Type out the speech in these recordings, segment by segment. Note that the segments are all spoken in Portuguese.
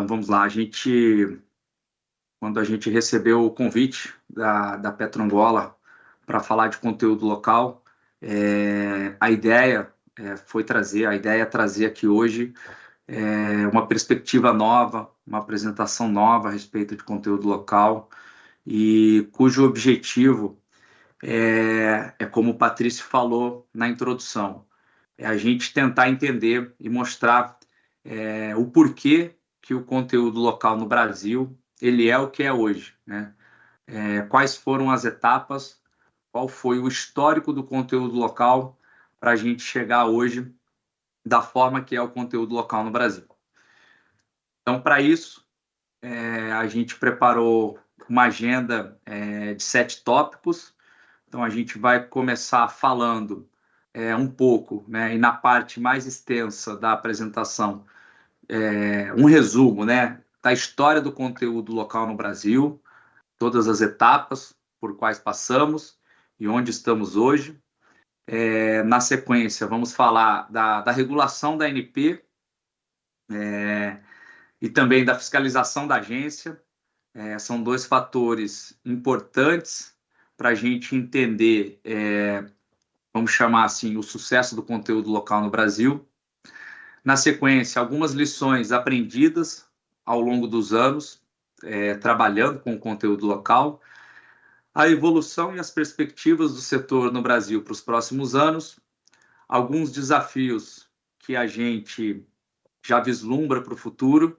Então vamos lá, quando a gente recebeu o convite da Petro-Angola para falar de conteúdo local, a ideia é trazer aqui hoje uma perspectiva nova, uma apresentação nova a respeito de conteúdo local, e cujo objetivo como o Patrício falou na introdução, é a gente tentar entender e mostrar o porquê que o conteúdo local no Brasil ele é o que é hoje, né? Quais foram as etapas, qual foi o histórico do conteúdo local para a gente chegar hoje da forma que é o conteúdo local no Brasil. Então, para isso, a gente preparou uma agenda de 7 tópicos. Então, a gente vai começar falando um pouco, né, e na parte mais extensa da apresentação, um resumo, né, da história do conteúdo local no Brasil, todas as etapas por quais passamos e onde estamos hoje. Na sequência, vamos falar da regulação da ANP e também da fiscalização da agência. São 2 fatores importantes para a gente entender, vamos chamar assim, o sucesso do conteúdo local no Brasil. Na sequência, algumas lições aprendidas ao longo dos anos, trabalhando com o conteúdo local, a evolução e as perspectivas do setor no Brasil para os próximos anos, alguns desafios que a gente já vislumbra para o futuro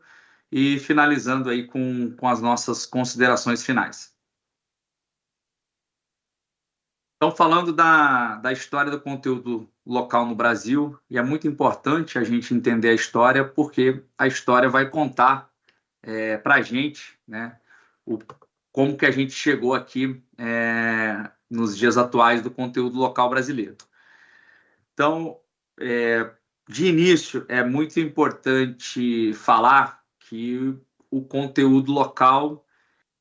e finalizando aí com as nossas considerações finais. Então, falando da história do conteúdo local no Brasil, e é muito importante a gente entender a história, porque a história vai contar para a gente, né, como que a gente chegou aqui nos dias atuais do conteúdo local brasileiro. Então, de início, é muito importante falar que o conteúdo local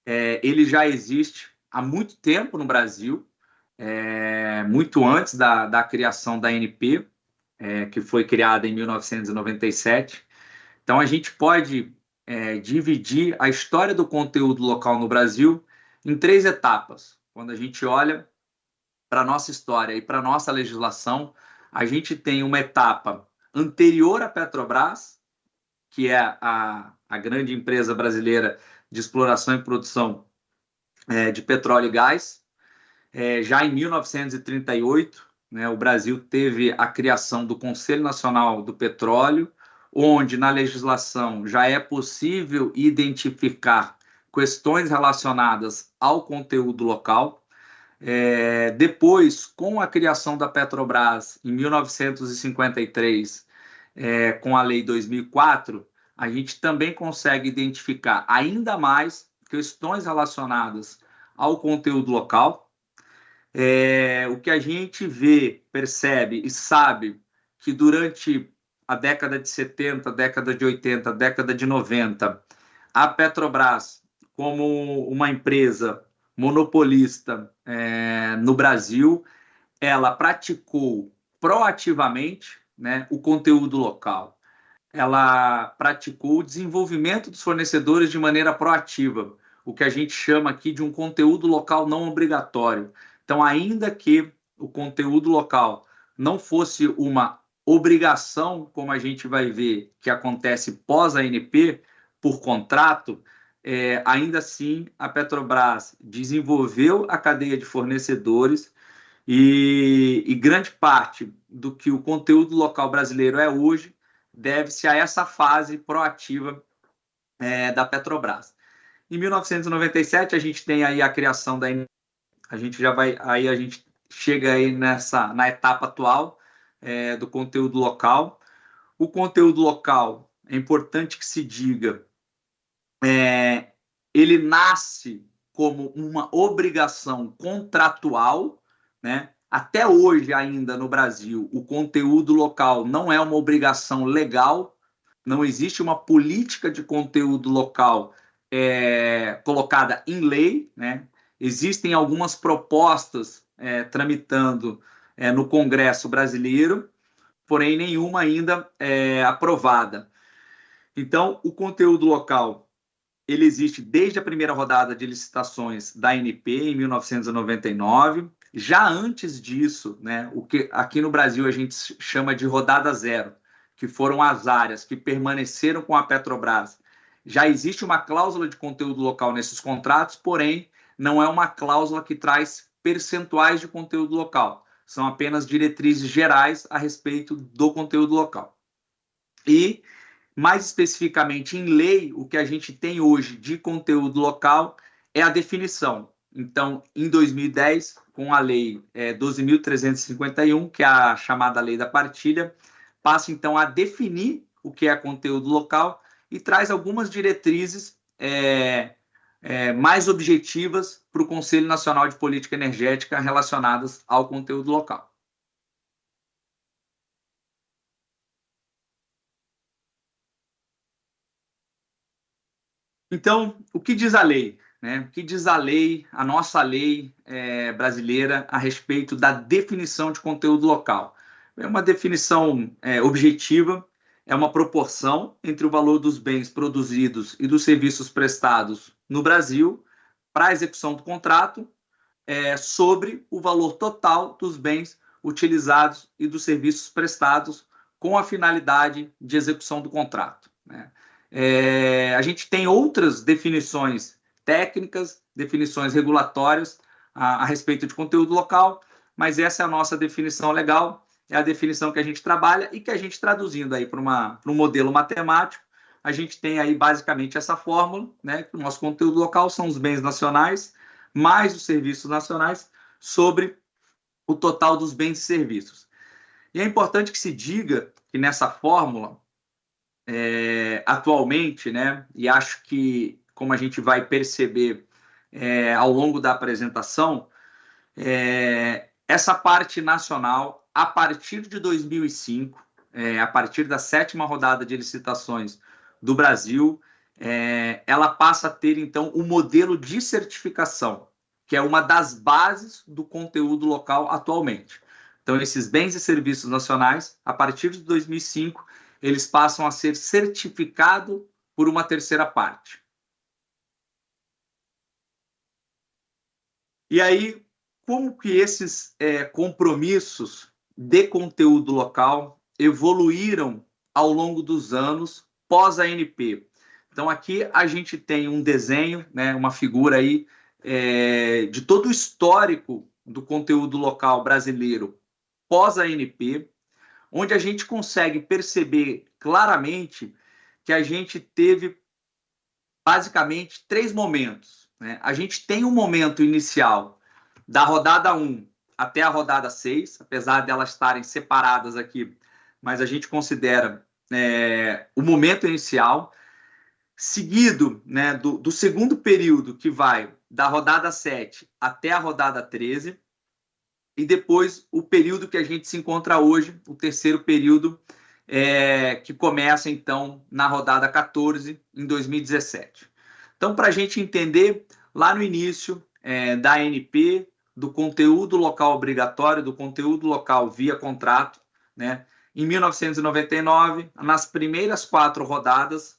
ele já existe há muito tempo no Brasil, muito antes da criação da ANP, que foi criada em 1997. Então, a gente pode dividir a história do conteúdo local no Brasil em 3 etapas. Quando a gente olha para a nossa história e para a nossa legislação, a gente tem uma etapa anterior à Petrobras, que é a grande empresa brasileira de exploração e produção de petróleo e gás. Já em 1938, né, o Brasil teve a criação do Conselho Nacional do Petróleo, onde na legislação já é possível identificar questões relacionadas ao conteúdo local. Depois, com a criação da Petrobras em 1953, com a Lei 2004, a gente também consegue identificar ainda mais questões relacionadas ao conteúdo local. O que a gente vê, percebe e sabe que durante a década de 70, década de 80, década de 90, a Petrobras, como uma empresa monopolista no Brasil, ela praticou proativamente, né, o conteúdo local. Ela praticou o desenvolvimento dos fornecedores de maneira proativa, o que a gente chama aqui de um conteúdo local não obrigatório. Então, ainda que o conteúdo local não fosse uma obrigação, como a gente vai ver que acontece pós-ANP, por contrato, ainda assim a Petrobras desenvolveu a cadeia de fornecedores e grande parte do que o conteúdo local brasileiro é hoje deve-se a essa fase proativa da Petrobras. Em 1997, a gente tem aí a criação da ANP, a gente chega aí na etapa atual do conteúdo local. O conteúdo local, é importante que se diga, ele nasce como uma obrigação contratual, né? Até hoje ainda no Brasil, o conteúdo local não é uma obrigação legal, não existe uma política de conteúdo local colocada em lei, né? Existem algumas propostas tramitando no Congresso brasileiro, porém nenhuma ainda aprovada. Então, o conteúdo local ele existe desde a primeira rodada de licitações da ANP, em 1999. Já antes disso, né, o que aqui no Brasil a gente chama de rodada zero, que foram as áreas que permaneceram com a Petrobras. Já existe uma cláusula de conteúdo local nesses contratos, porém, não é uma cláusula que traz percentuais de conteúdo local. São apenas diretrizes gerais a respeito do conteúdo local. E mais especificamente em lei, o que a gente tem hoje de conteúdo local é a definição. Então, em 2010, com a lei 12.351, que é a chamada lei da partilha, passa então a definir o que é conteúdo local e traz algumas diretrizes mais objetivas para o Conselho Nacional de Política Energética relacionadas ao conteúdo local. Então, o que diz a lei? Né? O que diz a lei, a nossa lei brasileira, a respeito da definição de conteúdo local? É uma definição objetiva, é uma proporção entre o valor dos bens produzidos e dos serviços prestados no Brasil para a execução do contrato sobre o valor total dos bens utilizados e dos serviços prestados com a finalidade de execução do contrato. Né? A gente tem outras definições técnicas, definições regulatórias a respeito de conteúdo local, mas essa é a nossa definição legal, é a definição que a gente trabalha e que a gente traduzindo aí para um modelo matemático, a gente tem aí basicamente essa fórmula, né, que o nosso conteúdo local são os bens nacionais mais os serviços nacionais sobre o total dos bens e serviços. E é importante que se diga que nessa fórmula, atualmente, né, e acho que, como a gente vai perceber ao longo da apresentação, essa parte nacional, a partir de 2005, a partir da 7ª rodada de licitações do Brasil, ela passa a ter, então, o modelo de certificação, que é uma das bases do conteúdo local atualmente. Então, esses bens e serviços nacionais, a partir de 2005, eles passam a ser certificados por uma terceira parte. E aí, como que esses compromissos de conteúdo local evoluíram ao longo dos anos pós-ANP? Então, aqui a gente tem um desenho, né, uma figura aí de todo o histórico do conteúdo local brasileiro pós-ANP, onde a gente consegue perceber claramente que a gente teve basicamente 3 momentos. Né? A gente tem um momento inicial da rodada 1 até a rodada 6, apesar de elas estarem separadas aqui, mas a gente considera o momento inicial, seguido, né, do segundo período, que vai da rodada 7 até a rodada 13, e depois o período que a gente se encontra hoje, o terceiro período, que começa, então, na rodada 14, em 2017. Então, para a gente entender, lá no início da ANP, do conteúdo local obrigatório, do conteúdo local via contrato, né, em 1999, nas primeiras 4 rodadas,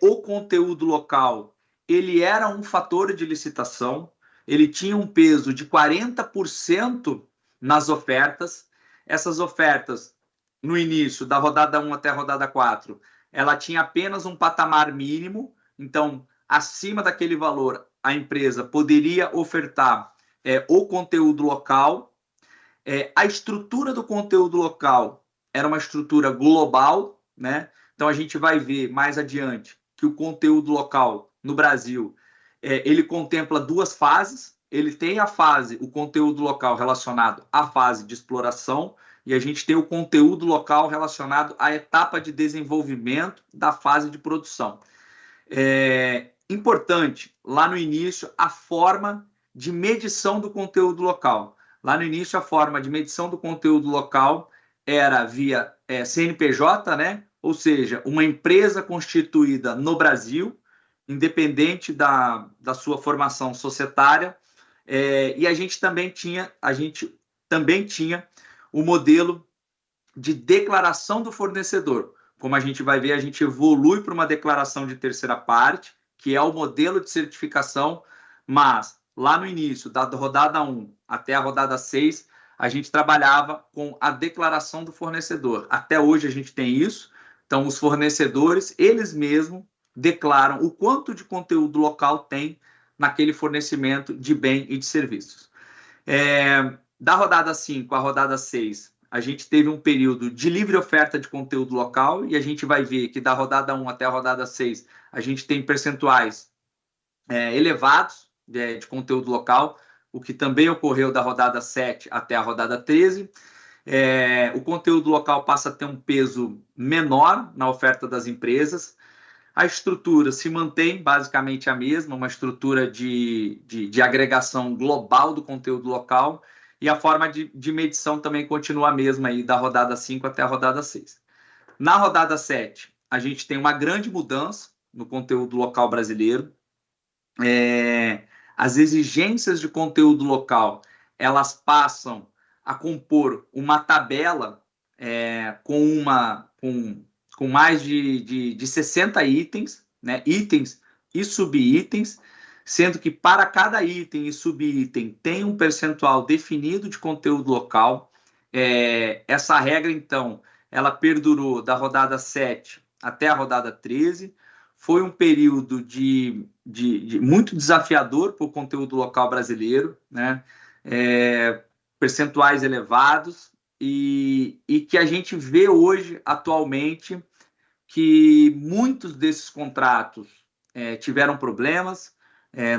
o conteúdo local ele era um fator de licitação, ele tinha um peso de 40% nas ofertas. Essas ofertas, no início, da rodada 1 até a rodada 4, ela tinha apenas um patamar mínimo, então, acima daquele valor, a empresa poderia ofertar o conteúdo local. A estrutura do conteúdo local era uma estrutura global, né? Então, a gente vai ver mais adiante que o conteúdo local no Brasil, ele contempla 2 fases. Ele tem a fase, o conteúdo local relacionado à fase de exploração, e a gente tem o conteúdo local relacionado à etapa de desenvolvimento da fase de produção. Importante, lá no início, a forma de medição do conteúdo local. Lá no início, a forma de medição do conteúdo local era via CNPJ, né? Ou seja, uma empresa constituída no Brasil, independente da sua formação societária, e a gente também tinha o modelo de declaração do fornecedor, como a gente vai ver, a gente evolui para uma declaração de terceira parte, que é o modelo de certificação, mas lá no início, da rodada 1 até a rodada 6, a gente trabalhava com a declaração do fornecedor. Até hoje a gente tem isso. Então, os fornecedores, eles mesmos declaram o quanto de conteúdo local tem naquele fornecimento de bem e de serviços. Da rodada 5 à rodada 6, a gente teve um período de livre oferta de conteúdo local e a gente vai ver que da rodada 1 até a rodada 6, a gente tem percentuais elevados de conteúdo local, o que também ocorreu da rodada 7 até a rodada 13. O conteúdo local passa a ter um peso menor na oferta das empresas. A estrutura se mantém basicamente a mesma, uma estrutura de agregação global do conteúdo local, e a forma de medição também continua a mesma aí da rodada 5 até a rodada 6. Na rodada 7, a gente tem uma grande mudança no conteúdo local brasileiro. As exigências de conteúdo local, elas passam a compor uma tabela com mais de 60 itens, né? Itens e subitens, sendo que para cada item e subitem tem um percentual definido de conteúdo local. Essa regra, então, ela perdurou da rodada 7 até a rodada 13. Foi um período de muito desafiador para o conteúdo local brasileiro, né? Percentuais elevados, e que a gente vê hoje, atualmente, que muitos desses contratos tiveram problemas,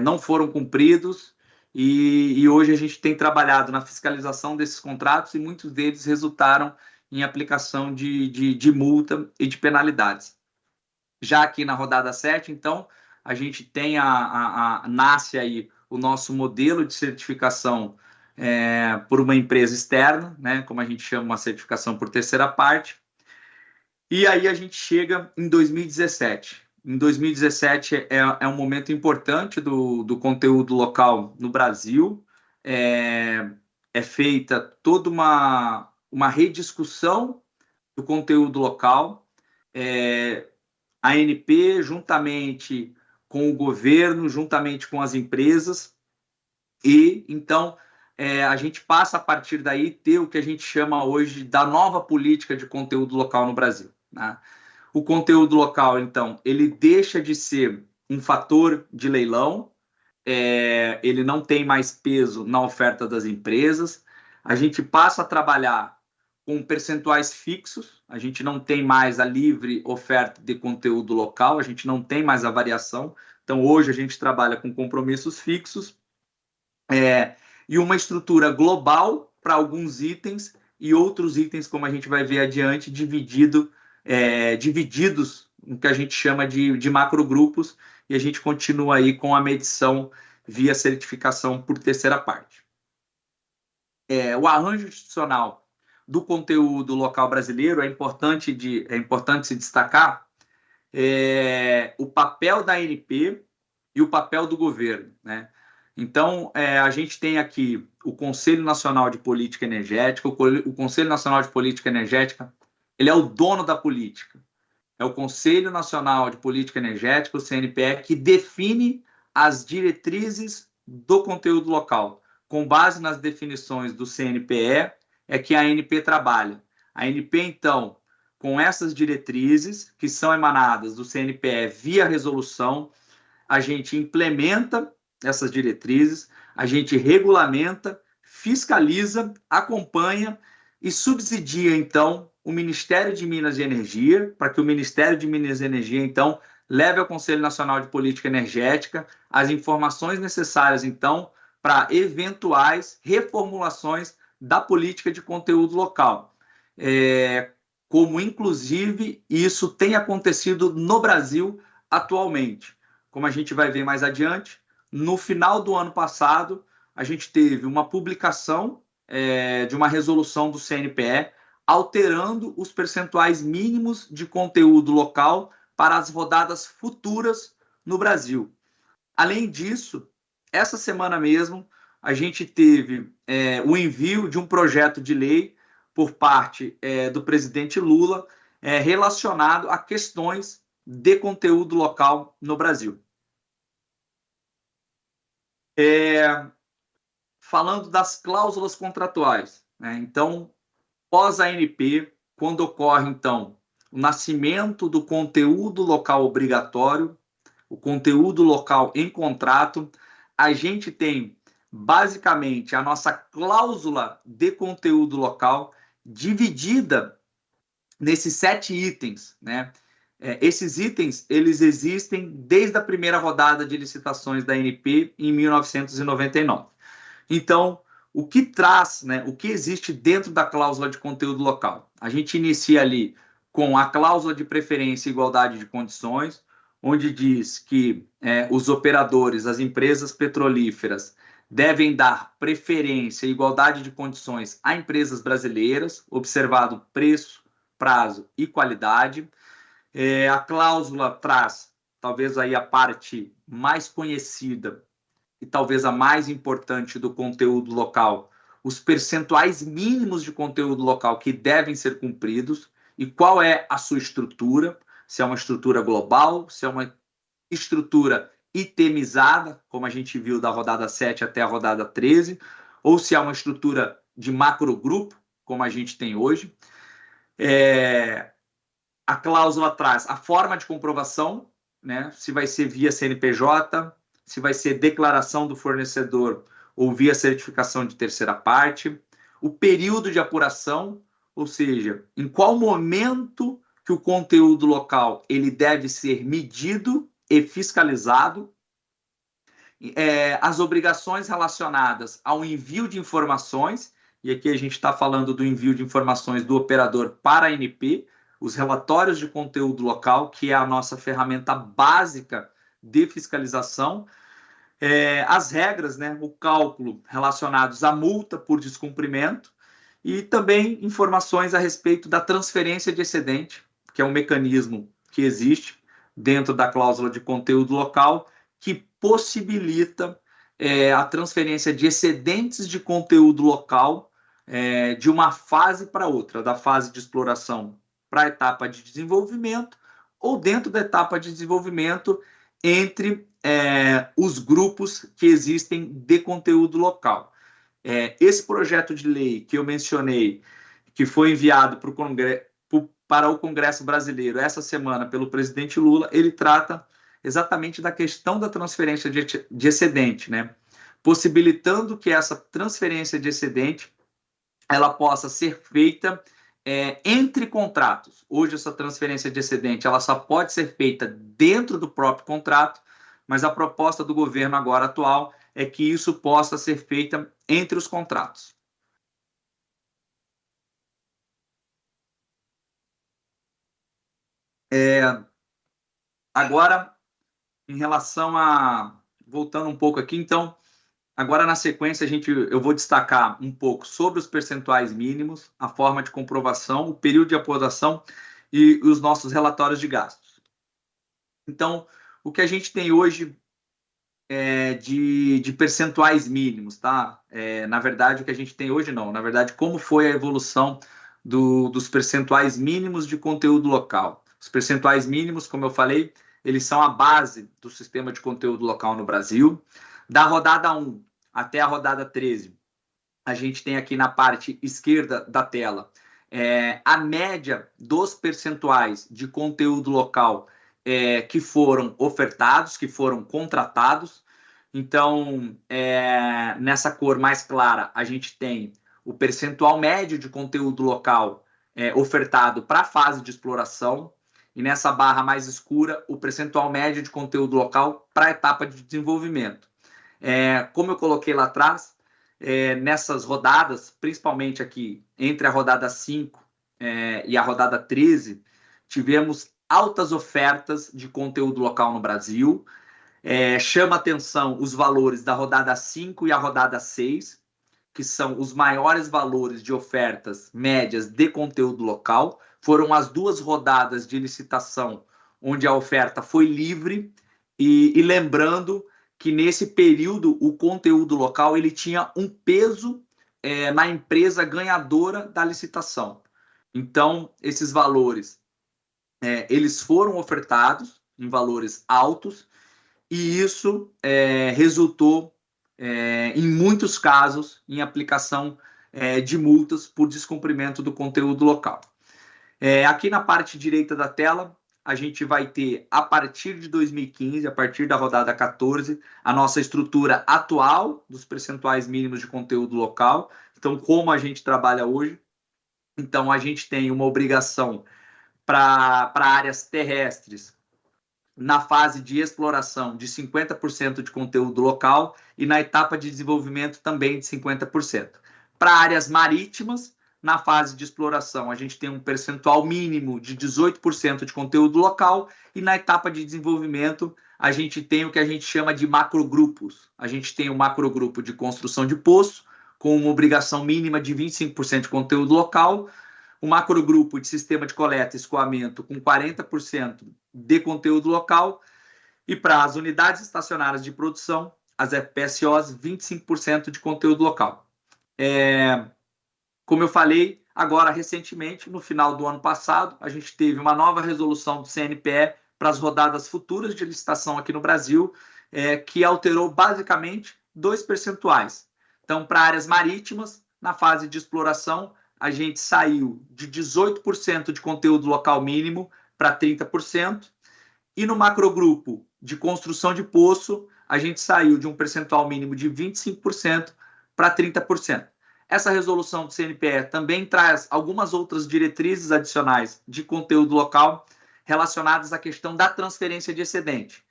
não foram cumpridos, e hoje a gente tem trabalhado na fiscalização desses contratos e muitos deles resultaram em aplicação de multa e de penalidades. Já aqui na rodada 7, então, a gente tem nasce aí o nosso modelo de certificação por uma empresa externa, né, como a gente chama, uma certificação por terceira parte. E aí a gente chega em 2017. Em 2017 é um momento importante do conteúdo local no Brasil. É feita toda uma rediscussão do conteúdo local. A ANP, juntamente com o governo, juntamente com as empresas, e então a gente passa a partir daí ter o que a gente chama hoje da nova política de conteúdo local no Brasil, né? O conteúdo local, então, ele deixa de ser um fator de leilão, ele não tem mais peso na oferta das empresas, a gente passa a trabalhar com percentuais fixos, a gente não tem mais a livre oferta de conteúdo local, a gente não tem mais a variação. Então, hoje a gente trabalha com compromissos fixos e uma estrutura global para alguns itens e outros itens, como a gente vai ver adiante, divididos no que a gente chama de macrogrupos, e a gente continua aí com a medição via certificação por terceira parte. O arranjo institucional do conteúdo local brasileiro é importante se destacar o papel da ANP e o papel do governo, né? Então, a gente tem aqui o Conselho Nacional de Política Energética. O Conselho Nacional de Política Energética, ele é o dono da política. É o Conselho Nacional de Política Energética, o CNPE, que define as diretrizes do conteúdo local. Com base nas definições do CNPE, é que a ANP trabalha. A ANP, então, com essas diretrizes, que são emanadas do CNPE via resolução, a gente implementa essas diretrizes, a gente regulamenta, fiscaliza, acompanha e subsidia, então, o Ministério de Minas e Energia, para que o Ministério de Minas e Energia, então, leve ao Conselho Nacional de Política Energética as informações necessárias, então, para eventuais reformulações da política de conteúdo local. Como, inclusive, isso tem acontecido no Brasil atualmente. Como a gente vai ver mais adiante, no final do ano passado, a gente teve uma publicação de uma resolução do CNPE alterando os percentuais mínimos de conteúdo local para as rodadas futuras no Brasil. Além disso, essa semana mesmo, a gente teve o envio de um projeto de lei por parte do presidente Lula, relacionado a questões de conteúdo local no Brasil. Falando das cláusulas contratuais, né? Então, pós ANP, quando ocorre, então, o nascimento do conteúdo local obrigatório, o conteúdo local em contrato, a gente tem, basicamente, a nossa cláusula de conteúdo local dividida nesses 7 itens, né? Esses itens, eles existem desde a primeira rodada de licitações da ANP em 1999. Então, o que traz, né, o que existe dentro da cláusula de conteúdo local? A gente inicia ali com a cláusula de preferência e igualdade de condições, onde diz que os operadores, as empresas petrolíferas, devem dar preferência e igualdade de condições a empresas brasileiras, observado preço, prazo e qualidade. A cláusula traz, talvez aí a parte mais conhecida e talvez a mais importante do conteúdo local, os percentuais mínimos de conteúdo local que devem ser cumpridos e qual é a sua estrutura, se é uma estrutura global, se é uma estrutura itemizada, como a gente viu da rodada 7 até a rodada 13, ou se é uma estrutura de macrogrupo, como a gente tem hoje. A cláusula traz a forma de comprovação, né? Se vai ser via CNPJ, se vai ser declaração do fornecedor ou via certificação de terceira parte, o período de apuração, ou seja, em qual momento que o conteúdo local ele deve ser medido e fiscalizado, as obrigações relacionadas ao envio de informações, e aqui a gente está falando do envio de informações do operador para a ANP, os relatórios de conteúdo local, que é a nossa ferramenta básica de fiscalização, as regras, né, o cálculo relacionados à multa por descumprimento e também informações a respeito da transferência de excedente, que é um mecanismo que existe dentro da cláusula de conteúdo local, que possibilita a transferência de excedentes de conteúdo local de uma fase para outra, da fase de exploração para a etapa de desenvolvimento ou dentro da etapa de desenvolvimento entre os grupos que existem de conteúdo local. Esse projeto de lei que eu mencionei, que foi enviado para o Congresso Brasileiro essa semana pelo presidente Lula, ele trata exatamente da questão da transferência de excedente, né? Possibilitando que essa transferência de excedente ela possa ser feita entre contratos. Hoje, essa transferência de excedente ela só pode ser feita dentro do próprio contrato, mas a proposta do governo agora atual é que isso possa ser feita entre os contratos. Agora, em relação a... Voltando um pouco aqui, então, agora na sequência eu vou destacar um pouco sobre os percentuais mínimos, a forma de comprovação, o período de apuração e os nossos relatórios de gastos. Então, o que a gente tem hoje de percentuais mínimos, tá? Na verdade, o que a gente tem hoje não. Na verdade, como foi a evolução dos percentuais mínimos de conteúdo local. Os percentuais mínimos, como eu falei, eles são a base do sistema de conteúdo local no Brasil. Da rodada 1 até a rodada 13, a gente tem aqui na parte esquerda da tela a média dos percentuais de conteúdo local que foram ofertados, que foram contratados. Então, nessa cor mais clara, a gente tem o percentual médio de conteúdo local ofertado para a fase de exploração, e nessa barra mais escura, o percentual médio de conteúdo local para a etapa de desenvolvimento. Como eu coloquei lá atrás, nessas rodadas, principalmente aqui entre a rodada 5 e a rodada 13, tivemos altas ofertas de conteúdo local no Brasil. Chama atenção os valores da rodada 5 e a rodada 6, que são os maiores valores de ofertas médias de conteúdo local. Foram as 2 rodadas de licitação onde a oferta foi livre e lembrando que nesse período o conteúdo local ele tinha um peso na empresa ganhadora da licitação. Então, esses valores eles foram ofertados em valores altos e isso resultou, em muitos casos, em aplicação de multas por descumprimento do conteúdo local. Aqui na parte direita da tela, a gente vai ter, a partir de 2015, a partir da rodada 14, a nossa estrutura atual dos percentuais mínimos de conteúdo local. Então, como a gente trabalha hoje. Então, a gente tem uma obrigação para áreas terrestres, na fase de exploração, de 50% de conteúdo local e na etapa de desenvolvimento também de 50%. Para áreas marítimas, na fase de exploração, a gente tem um percentual mínimo de 18% de conteúdo local e na etapa de desenvolvimento, a gente tem o que a gente chama de macrogrupos. A gente tem o macrogrupo de construção de poço, com uma obrigação mínima de 25% de conteúdo local, o macrogrupo de sistema de coleta e escoamento com 40% de conteúdo local e para as unidades estacionárias de produção, as FPSOs, 25% de conteúdo local. Como eu falei, agora recentemente, no final do ano passado, a gente teve uma nova resolução do CNPE para as rodadas futuras de licitação aqui no Brasil, que alterou basicamente 2 percentuais. Então, para áreas marítimas, na fase de exploração, a gente saiu de 18% de conteúdo local mínimo para 30%, e no macrogrupo de construção de poço, a gente saiu de um percentual mínimo de 25% para 30%. Essa resolução do CNPE também traz algumas outras diretrizes adicionais de conteúdo local relacionadas à questão da transferência de excedente.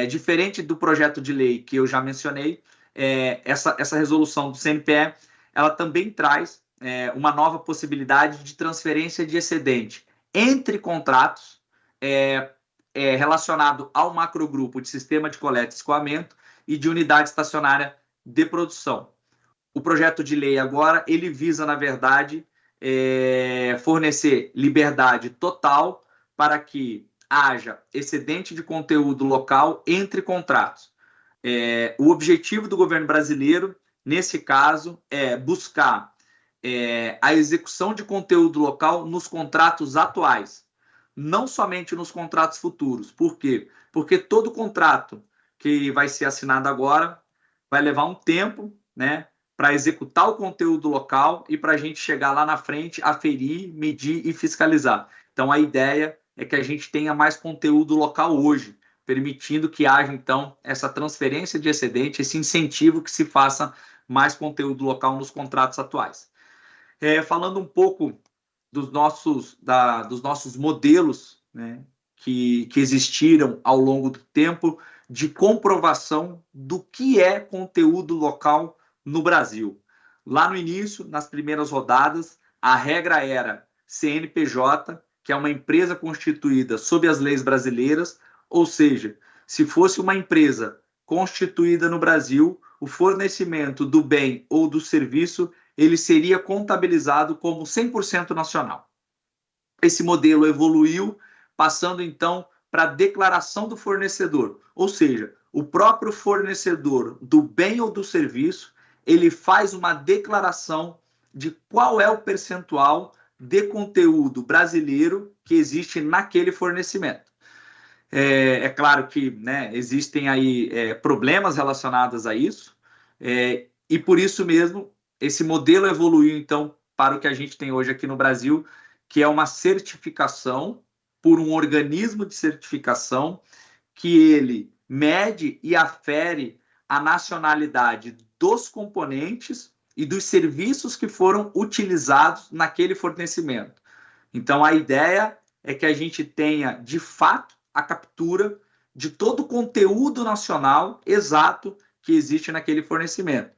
Diferente do projeto de lei que eu já mencionei, essa resolução do CNPE, ela também traz uma nova possibilidade de transferência de excedente entre contratos relacionado ao macrogrupo de sistema de coleta e escoamento e de unidade estacionária de produção. O projeto de lei agora, ele visa, na verdade, fornecer liberdade total para que haja excedente de conteúdo local entre contratos. O objetivo do governo brasileiro, nesse caso, é buscar a execução de conteúdo local nos contratos atuais, não somente nos contratos futuros. Por quê? Porque todo contrato que vai ser assinado agora vai levar um tempo, né, para executar o conteúdo local e para a gente chegar lá na frente, aferir, medir e fiscalizar. Então, a ideia é que a gente tenha mais conteúdo local hoje, permitindo que haja, então, essa transferência de excedente, esse incentivo que se faça mais conteúdo local nos contratos atuais. Falando um pouco dos nossos modelos, né, que existiram ao longo do tempo de comprovação do que é conteúdo local no Brasil. Lá no início, nas primeiras rodadas, a regra era CNPJ, que é uma empresa constituída sob as leis brasileiras, ou seja, se fosse uma empresa constituída no Brasil, o fornecimento do bem ou do serviço, ele seria contabilizado como 100% nacional. Esse modelo evoluiu, passando então para a declaração do fornecedor, ou seja, o próprio fornecedor do bem ou do serviço, ele faz uma declaração de qual é o percentual de conteúdo brasileiro que existe naquele fornecimento. É claro que, né, existem aí problemas relacionados a isso, e por isso mesmo esse modelo evoluiu então para o que a gente tem hoje aqui no Brasil, que é uma certificação por um organismo de certificação que ele mede e afere a nacionalidade dos componentes e dos serviços que foram utilizados naquele fornecimento. Então, a ideia é que a gente tenha, de fato, a captura de todo o conteúdo nacional exato que existe naquele fornecimento.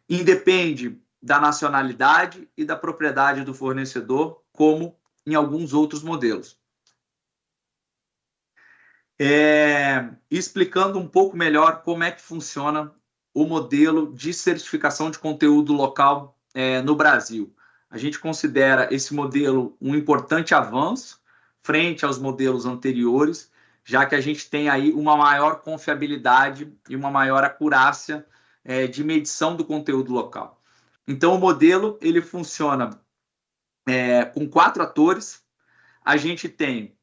Independe da nacionalidade e da propriedade do fornecedor, como em alguns outros modelos. Explicando um pouco melhor como é que funciona o modelo de certificação de conteúdo local no Brasil. A gente considera esse modelo um importante avanço frente aos modelos anteriores, já que a gente tem aí uma maior confiabilidade e uma maior acurácia de medição do conteúdo local. Então, o modelo ele funciona com 4 atores. A gente tem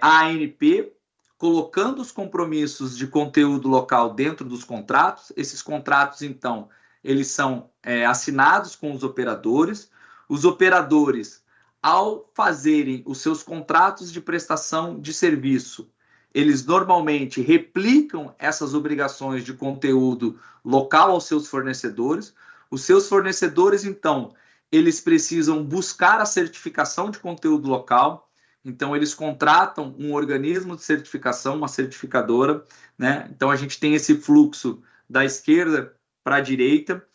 a ANP colocando os compromissos de conteúdo local dentro dos contratos. Esses contratos, então, eles são assinados com os operadores. Os operadores, ao fazerem os seus contratos de prestação de serviço, eles normalmente replicam essas obrigações de conteúdo local aos seus fornecedores. Os seus fornecedores, então, eles precisam buscar a certificação de conteúdo local. Então, eles contratam um organismo de certificação, uma certificadora, né? Então, a gente tem esse fluxo da esquerda para a direita.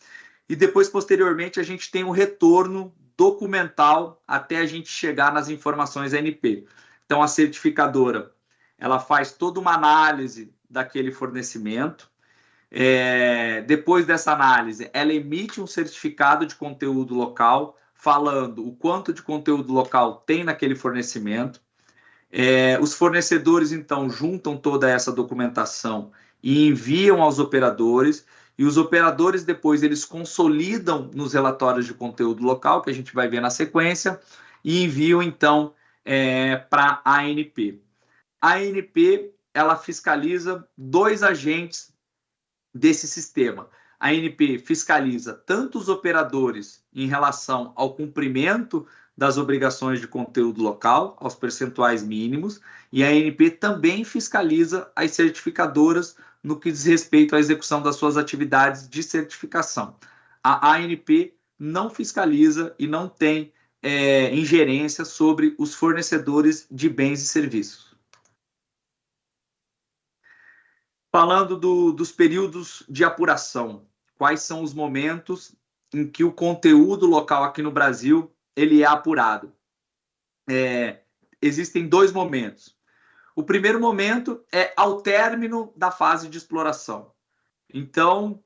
E depois, posteriormente, a gente tem um retorno documental até a gente chegar nas informações ANP. Então, a certificadora, ela faz toda uma análise daquele fornecimento. Depois dessa análise, ela emite um certificado de conteúdo local, falando o quanto de conteúdo local tem naquele fornecimento. Os fornecedores, então, juntam toda essa documentação e enviam aos operadores, e os operadores, depois, eles consolidam nos relatórios de conteúdo local, que a gente vai ver na sequência, e enviam, então, para a ANP. A ANP, ela fiscaliza 2 agentes desse sistema. A ANP fiscaliza tanto os operadores em relação ao cumprimento das obrigações de conteúdo local, aos percentuais mínimos, e a ANP também fiscaliza as certificadoras no que diz respeito à execução das suas atividades de certificação. A ANP não fiscaliza e não tem ingerência sobre os fornecedores de bens e serviços. Falando dos períodos de apuração, quais são os momentos em que o conteúdo local aqui no Brasil ele é apurado? Existem 2 momentos. O primeiro momento é ao término da fase de exploração. Então,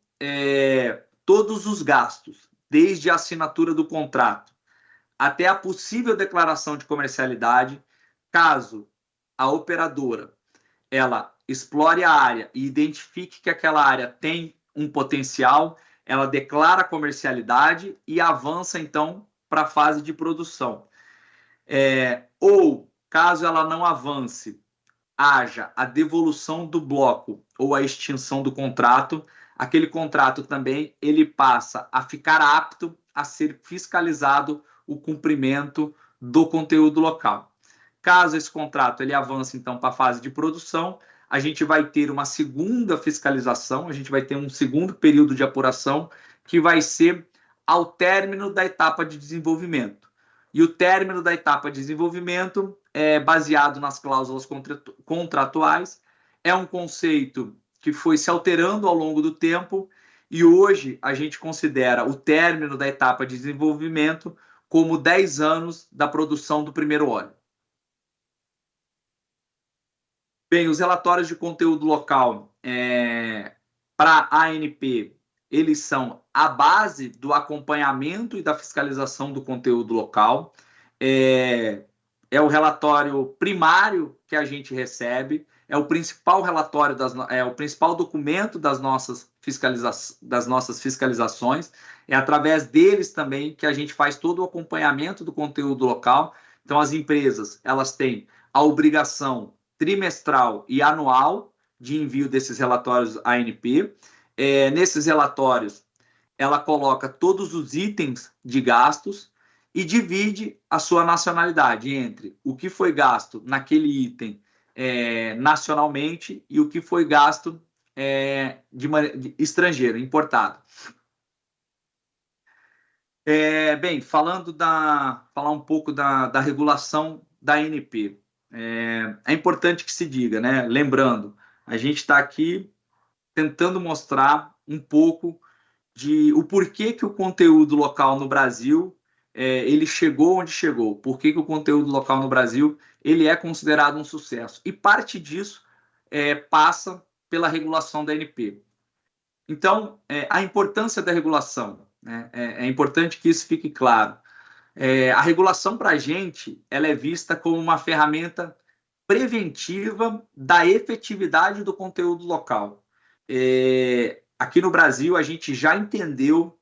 todos os gastos, desde a assinatura do contrato até a possível declaração de comercialidade, caso a operadora ela explore a área e identifique que aquela área tem um potencial, ela declara a comercialidade e avança, então, para a fase de produção. Ou, caso ela não avance, haja a devolução do bloco ou a extinção do contrato, aquele contrato também ele passa a ficar apto a ser fiscalizado o cumprimento do conteúdo local. Caso esse contrato ele avance, então, para a fase de produção, a gente vai ter uma segunda fiscalização, a gente vai ter um segundo período de apuração, que vai ser ao término da etapa de desenvolvimento. E o término da etapa de desenvolvimento é baseado nas cláusulas contratuais, é um conceito que foi se alterando ao longo do tempo, e hoje a gente considera o término da etapa de desenvolvimento como 10 anos da produção do primeiro óleo. Bem, os relatórios de conteúdo local para a ANP, eles são a base do acompanhamento e da fiscalização do conteúdo local. É o relatório primário que a gente recebe, é o principal relatório, o principal documento das nossas fiscalizações. É através deles também que a gente faz todo o acompanhamento do conteúdo local. Então, as empresas, elas têm a obrigação trimestral e anual de envio desses relatórios ANP. Nesses relatórios, ela coloca todos os itens de gastos e divide a sua nacionalidade entre o que foi gasto naquele item nacionalmente e o que foi gasto de estrangeiro, importado. Bem, falar um pouco da regulação da ANP. É importante que se diga, né? Lembrando, a gente está aqui tentando mostrar um pouco de o porquê que o conteúdo local no Brasil ele chegou onde chegou, por que o conteúdo local no Brasil ele é considerado um sucesso. E parte disso passa pela regulação da ANP. Então, a importância da regulação, né? É importante que isso fique claro. A regulação para a gente ela é vista como uma ferramenta preventiva da efetividade do conteúdo local. Aqui no Brasil, a gente já entendeu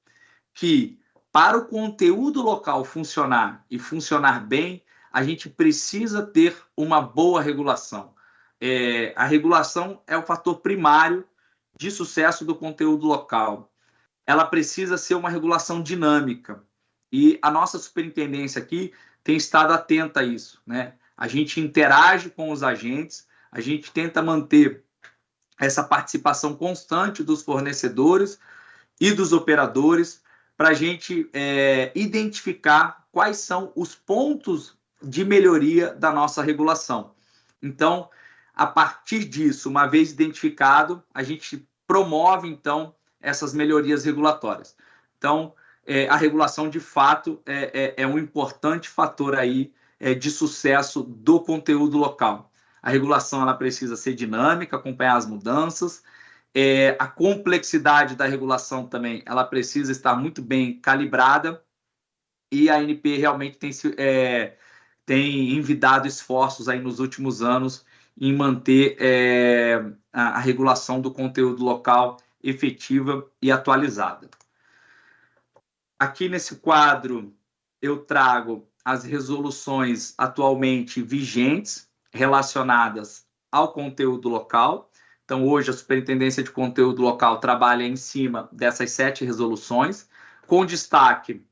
que para o conteúdo local funcionar e funcionar bem, a gente precisa ter uma boa regulação. A regulação é o fator primário de sucesso do conteúdo local. Ela precisa ser uma regulação dinâmica. E a nossa superintendência aqui tem estado atenta a isso, né? A gente interage com os agentes, a gente tenta manter essa participação constante dos fornecedores e dos operadores para a gente identificar quais são os pontos de melhoria da nossa regulação. Então, a partir disso, uma vez identificado, a gente promove, então, essas melhorias regulatórias. Então, a regulação, de fato, é um importante fator aí de sucesso do conteúdo local. A regulação ela precisa ser dinâmica, acompanhar as mudanças. A complexidade da regulação também ela precisa estar muito bem calibrada. E a ANP realmente tem envidado esforços aí nos últimos anos em manter a regulação do conteúdo local efetiva e atualizada. Aqui nesse quadro eu trago as resoluções atualmente vigentes relacionadas ao conteúdo local. Então, hoje, a Superintendência de Conteúdo Local trabalha em cima dessas 7 resoluções, com destaque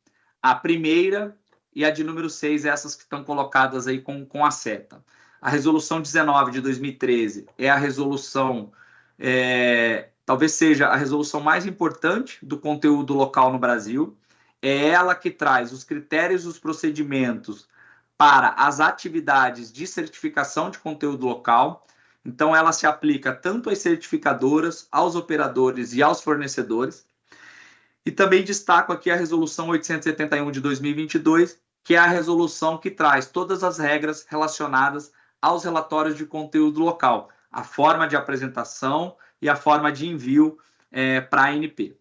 a primeira e a de número 6, essas que estão colocadas aí com a seta. A resolução 19 de 2013 é a resolução, talvez seja a resolução mais importante do conteúdo local no Brasil. É ela que traz os critérios e os procedimentos para as atividades de certificação de conteúdo local. Então, ela se aplica tanto às certificadoras, aos operadores e aos fornecedores. E também destaco aqui a Resolução 871 de 2022, que é a resolução que traz todas as regras relacionadas aos relatórios de conteúdo local, a forma de apresentação e a forma de envio para a ANP.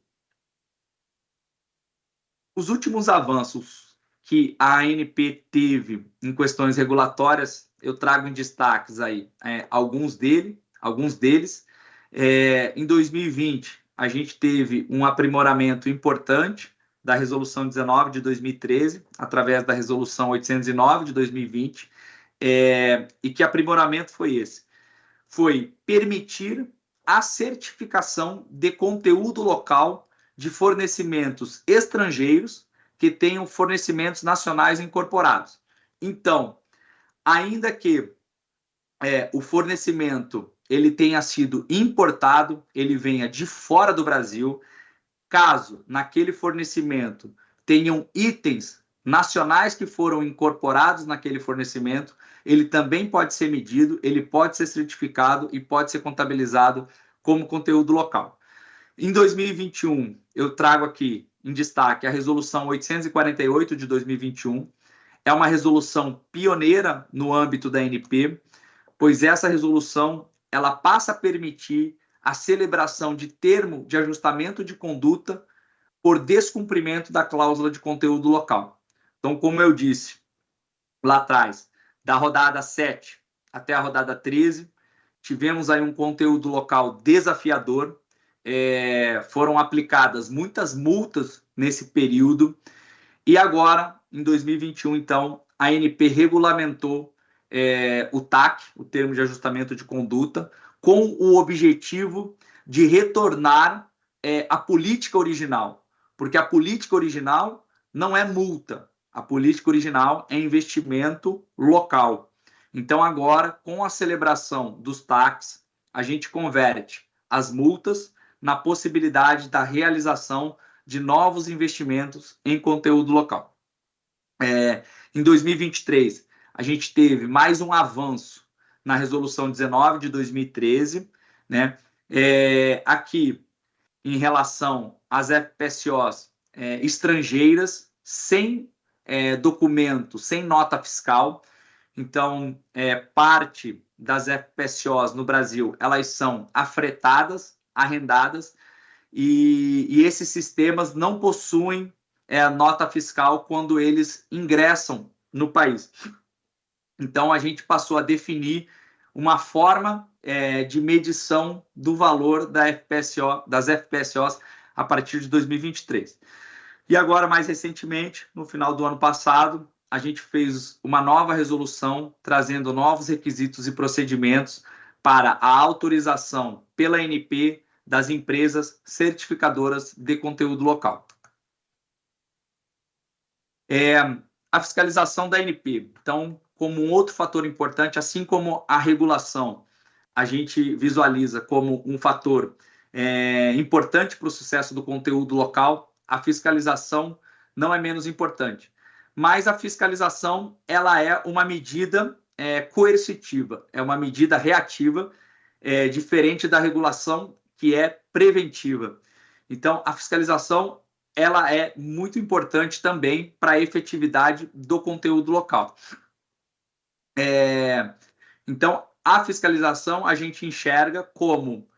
Os últimos avanços que a ANP teve em questões regulatórias, eu trago em destaques aí alguns deles. Em 2020, a gente teve um aprimoramento importante da Resolução 19 de 2013, através da Resolução 809 de 2020. E que aprimoramento foi esse? Foi permitir a certificação de conteúdo local de fornecimentos estrangeiros que tenham fornecimentos nacionais incorporados. Então, ainda que o fornecimento ele tenha sido importado, ele venha de fora do Brasil, caso naquele fornecimento tenham itens nacionais que foram incorporados naquele fornecimento, ele também pode ser medido, ele pode ser certificado e pode ser contabilizado como conteúdo local. Em 2021, eu trago aqui em destaque a Resolução 848 de 2021. É uma resolução pioneira no âmbito da ANP, pois essa resolução ela passa a permitir a celebração de termo de ajustamento de conduta por descumprimento da cláusula de conteúdo local. Então, como eu disse lá atrás, da rodada 7 até a rodada 13, tivemos aí um conteúdo local desafiador, foram aplicadas muitas multas nesse período, e agora, em 2021, então, a ANP regulamentou o TAC, o Termo de Ajustamento de Conduta, com o objetivo de retornar a política original, porque a política original não é multa, a política original é investimento local. Então, agora, com a celebração dos TACs, a gente converte as multas na possibilidade da realização de novos investimentos em conteúdo local. Em 2023, a gente teve mais um avanço na Resolução 19 de 2013, né? Aqui, em relação às FPSOs estrangeiras, sem documento, sem nota fiscal. Então, parte das FPSOs no Brasil, elas são afretadas, arrendadas, e esses sistemas não possuem nota fiscal quando eles ingressam no país. Então, a gente passou a definir uma forma de medição do valor das FPSOs a partir de 2023. E agora, mais recentemente, no final do ano passado, a gente fez uma nova resolução trazendo novos requisitos e procedimentos para a autorização pela ANP das empresas certificadoras de conteúdo local. A fiscalização da ANP. Então, como um outro fator importante, assim como a regulação, a gente visualiza como um fator importante para o sucesso do conteúdo local, a fiscalização não é menos importante. Mas a fiscalização, ela é uma medida coercitiva, é uma medida reativa, diferente da regulação, que é preventiva. Então, a fiscalização, ela é muito importante também para a efetividade do conteúdo local. Então, a fiscalização a gente enxerga como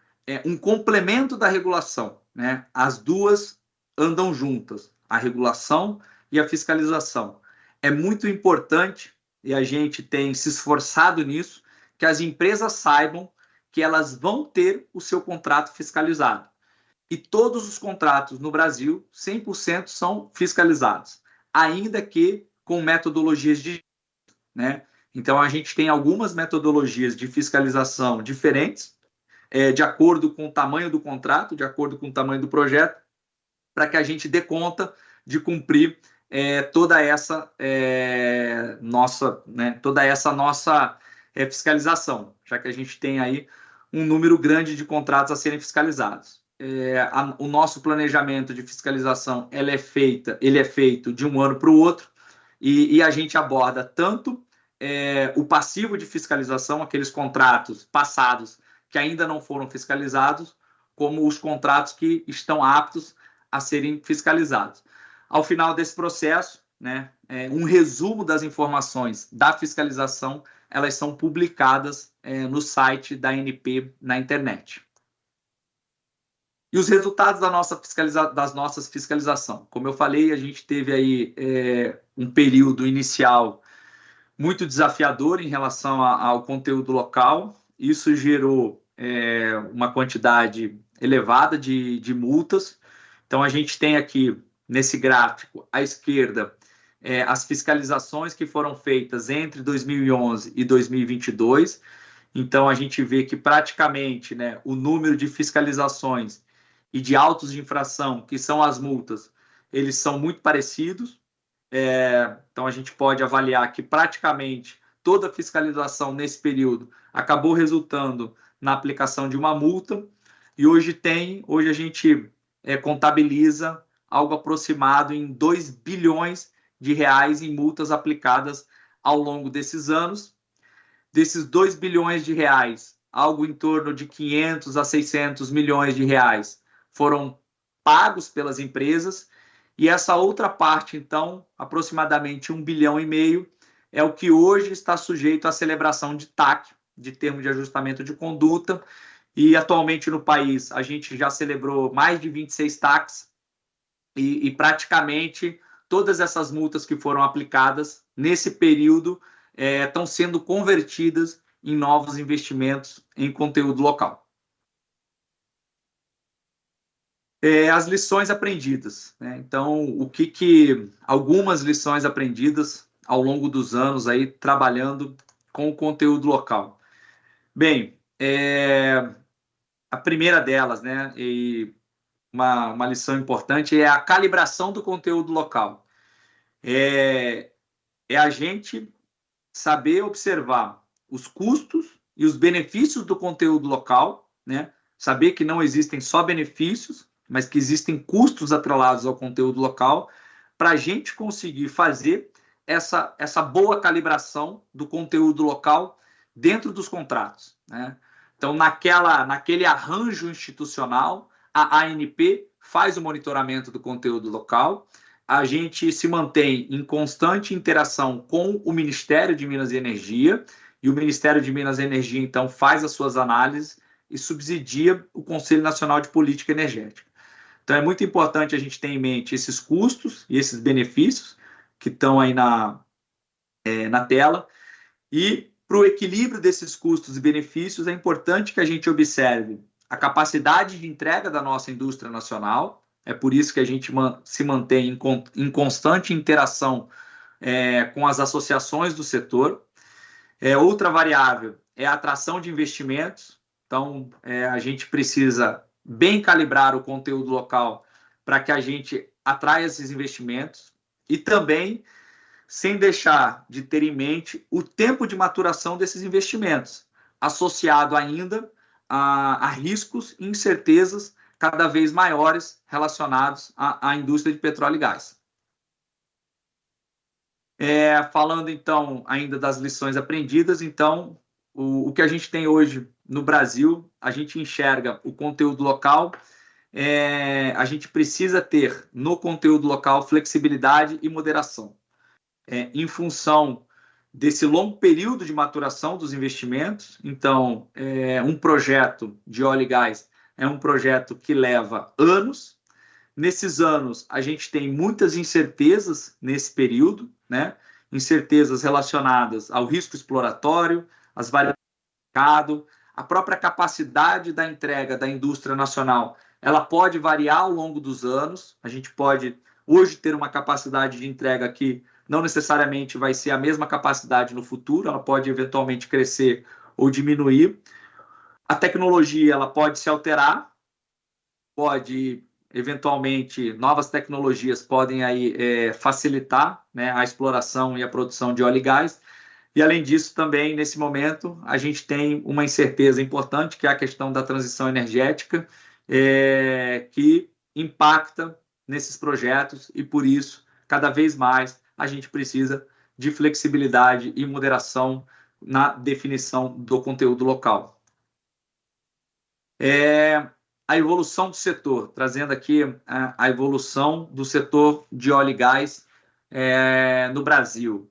um complemento da regulação, né? As duas andam juntas, a regulação e a fiscalização. É muito importante, e a gente tem se esforçado nisso, que as empresas saibam que elas vão ter o seu contrato fiscalizado. E todos os contratos no Brasil, 100% são fiscalizados, ainda que com metodologias de, né? Então, a gente tem algumas metodologias de fiscalização diferentes, de acordo com o tamanho do contrato, de acordo com o tamanho do projeto, para que a gente dê conta de cumprir toda essa nossa fiscalização, já que a gente tem aí um número grande de contratos a serem fiscalizados. O nosso planejamento de fiscalização ele é feito de um ano para o outro, e a gente aborda tanto o passivo de fiscalização, aqueles contratos passados que ainda não foram fiscalizados, como os contratos que estão aptos a serem fiscalizados. Ao final desse processo, né, um resumo das informações da fiscalização, elas são publicadas no site da ANP na internet. E os resultados das nossas fiscalizações. Como eu falei, a gente teve aí um período inicial muito desafiador em relação ao conteúdo local. Isso gerou uma quantidade elevada de multas. Então, a gente tem aqui, nesse gráfico, à esquerda, as fiscalizações que foram feitas entre 2011 e 2022. Então, a gente vê que praticamente, né, o número de fiscalizações e de autos de infração, que são as multas, eles são muito parecidos. Então, a gente pode avaliar que praticamente toda a fiscalização nesse período acabou resultando na aplicação de uma multa, e hoje a gente contabiliza algo aproximado em 2 bilhões de reais em multas aplicadas ao longo desses anos. Desses 2 bilhões de reais, algo em torno de 500 a 600 milhões de reais foram pagos pelas empresas, e essa outra parte, então, aproximadamente 1,5 bilhão, é o que hoje está sujeito à celebração de TAC, de termo de ajustamento de conduta, e atualmente no país a gente já celebrou mais de 26 TACs, e praticamente todas essas multas que foram aplicadas nesse período estão sendo convertidas em novos investimentos em conteúdo local. As lições aprendidas, né? Então, algumas lições aprendidas ao longo dos anos aí trabalhando com o conteúdo local. Bem, a primeira delas, né, e uma lição importante é a calibração do conteúdo local. É a gente saber observar os custos e os benefícios do conteúdo local, né? Saber que não existem só benefícios, mas que existem custos atrelados ao conteúdo local, para a gente conseguir fazer essa boa calibração do conteúdo local dentro dos contratos, né? Então, naquele arranjo institucional, a ANP faz o monitoramento do conteúdo local, a gente se mantém em constante interação com o Ministério de Minas e Energia, e o Ministério de Minas e Energia, então, faz as suas análises e subsidia o Conselho Nacional de Política Energética. Então, é muito importante a gente ter em mente esses custos e esses benefícios que estão aí na tela. E, para o equilíbrio desses custos e benefícios, é importante que a gente observe a capacidade de entrega da nossa indústria nacional. É por isso que a gente se mantém em constante interação com as associações do setor. Outra variável é a atração de investimentos. Então, a gente precisa bem calibrar o conteúdo local para que a gente atraia esses investimentos e também sem deixar de ter em mente o tempo de maturação desses investimentos, associado ainda a riscos e incertezas cada vez maiores relacionados à indústria de petróleo e gás. Falando, então, ainda das lições aprendidas, então, o que a gente tem hoje no Brasil, a gente enxerga o conteúdo local, a gente precisa ter no conteúdo local flexibilidade e moderação. Em função desse longo período de maturação dos investimentos, então, um projeto de óleo e gás é um projeto que leva anos. Nesses anos, a gente tem muitas incertezas nesse período, né? Incertezas relacionadas ao risco exploratório, às variações do mercado, a própria capacidade da entrega da indústria nacional, ela pode variar ao longo dos anos. A gente pode hoje ter uma capacidade de entrega que não necessariamente vai ser a mesma capacidade no futuro, ela pode eventualmente crescer ou diminuir. A tecnologia, ela pode se alterar, pode eventualmente novas tecnologias podem aí facilitar, né, a exploração e a produção de óleo e gás. E além disso, também nesse momento a gente tem uma incerteza importante, que é a questão da transição energética, que impacta nesses projetos e por isso cada vez mais a gente precisa de flexibilidade e moderação na definição do conteúdo local. A evolução do setor, trazendo aqui a evolução do setor de óleo e gás no Brasil.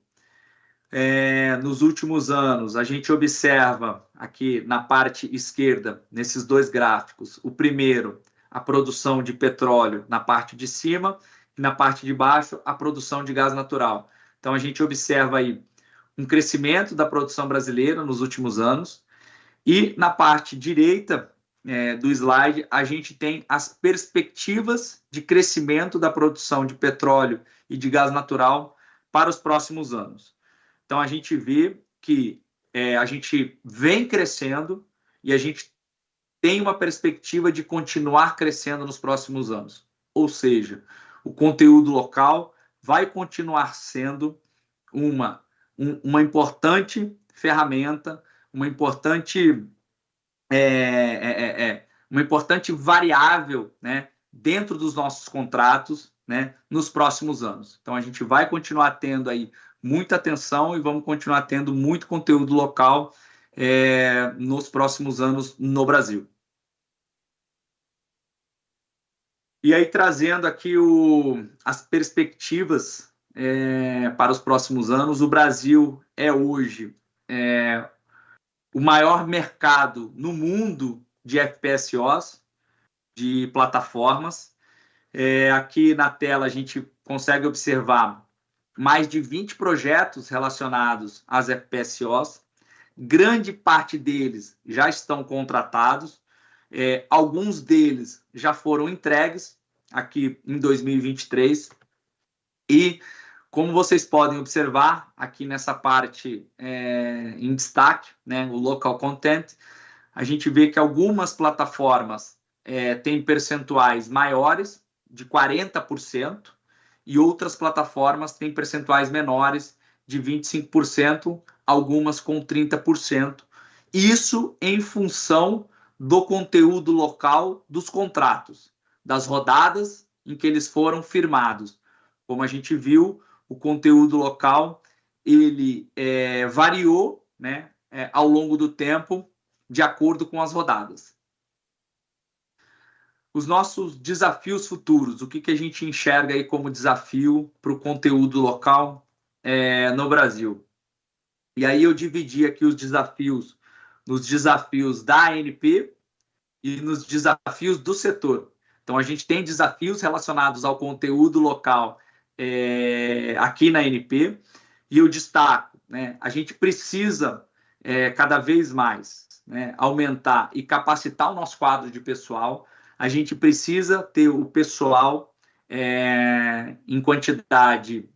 Nos últimos anos, a gente observa aqui na parte esquerda, nesses dois gráficos, o primeiro, a produção de petróleo na parte de cima, e na parte de baixo, a produção de gás natural. Então, a gente observa aí um crescimento da produção brasileira nos últimos anos, e na parte direita do slide, a gente tem as perspectivas de crescimento da produção de petróleo e de gás natural para os próximos anos. Então, a gente vê que a gente vem crescendo e a gente tem uma perspectiva de continuar crescendo nos próximos anos. Ou seja, o conteúdo local vai continuar sendo uma importante ferramenta, uma importante variável, né, dentro dos nossos contratos, né, nos próximos anos. Então, a gente vai continuar tendo aí muita atenção e vamos continuar tendo muito conteúdo local nos próximos anos no Brasil. E aí, trazendo aqui as perspectivas para os próximos anos, o Brasil é hoje o maior mercado no mundo de FPSOs, de plataformas. Aqui na tela a gente consegue observar mais de 20 projetos relacionados às FPSOs. Grande parte deles já estão contratados. Alguns deles já foram entregues aqui em 2023. E, como vocês podem observar aqui nessa parte em destaque, né, o local content, a gente vê que algumas plataformas têm percentuais maiores, de 40%, e outras plataformas têm percentuais menores, de 25%, algumas com 30%. Isso em função do conteúdo local dos contratos, das rodadas em que eles foram firmados. Como a gente viu, o conteúdo local ele variou, né, ao longo do tempo, de acordo com as rodadas. Os nossos desafios futuros, o que a gente enxerga aí como desafio para o conteúdo local no Brasil? E aí eu dividi aqui os desafios nos desafios da ANP e nos desafios do setor. Então, a gente tem desafios relacionados ao conteúdo local aqui na ANP, e eu destaco, né, a gente precisa cada vez mais, né, aumentar e capacitar o nosso quadro de pessoal. A gente precisa ter o pessoal em quantidade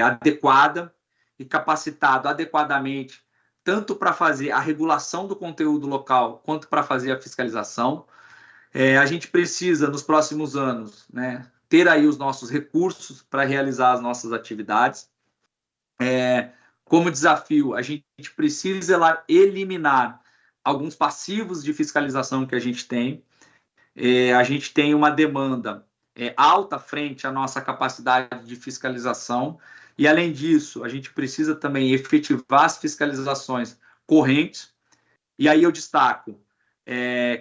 adequada e capacitado adequadamente, tanto para fazer a regulação do conteúdo local, quanto para fazer a fiscalização. A gente precisa, nos próximos anos, né, ter aí os nossos recursos para realizar as nossas atividades. Como desafio, a gente precisa eliminar alguns passivos de fiscalização que a gente tem. A gente tem uma demanda alta frente à nossa capacidade de fiscalização e, além disso, a gente precisa também efetivar as fiscalizações correntes. E aí eu destaco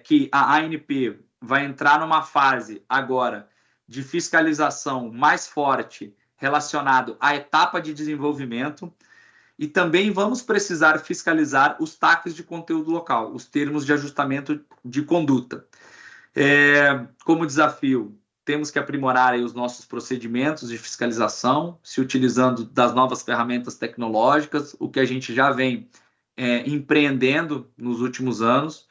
que a ANP vai entrar numa fase agora de fiscalização mais forte relacionado à etapa de desenvolvimento e também vamos precisar fiscalizar os TACs de conteúdo local, os termos de ajustamento de conduta. Como desafio, temos que aprimorar aí os nossos procedimentos de fiscalização, se utilizando das novas ferramentas tecnológicas, o que a gente já vem empreendendo nos últimos anos,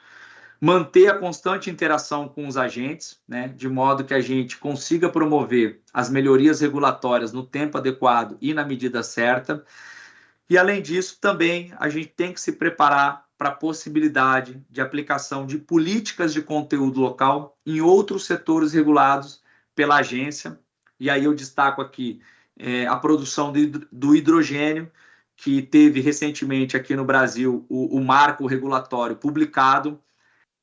manter a constante interação com os agentes, né, de modo que a gente consiga promover as melhorias regulatórias no tempo adequado e na medida certa. E, além disso, também a gente tem que se preparar para a possibilidade de aplicação de políticas de conteúdo local em outros setores regulados pela agência. E aí eu destaco aqui a produção do hidrogênio, que teve recentemente aqui no Brasil o marco regulatório publicado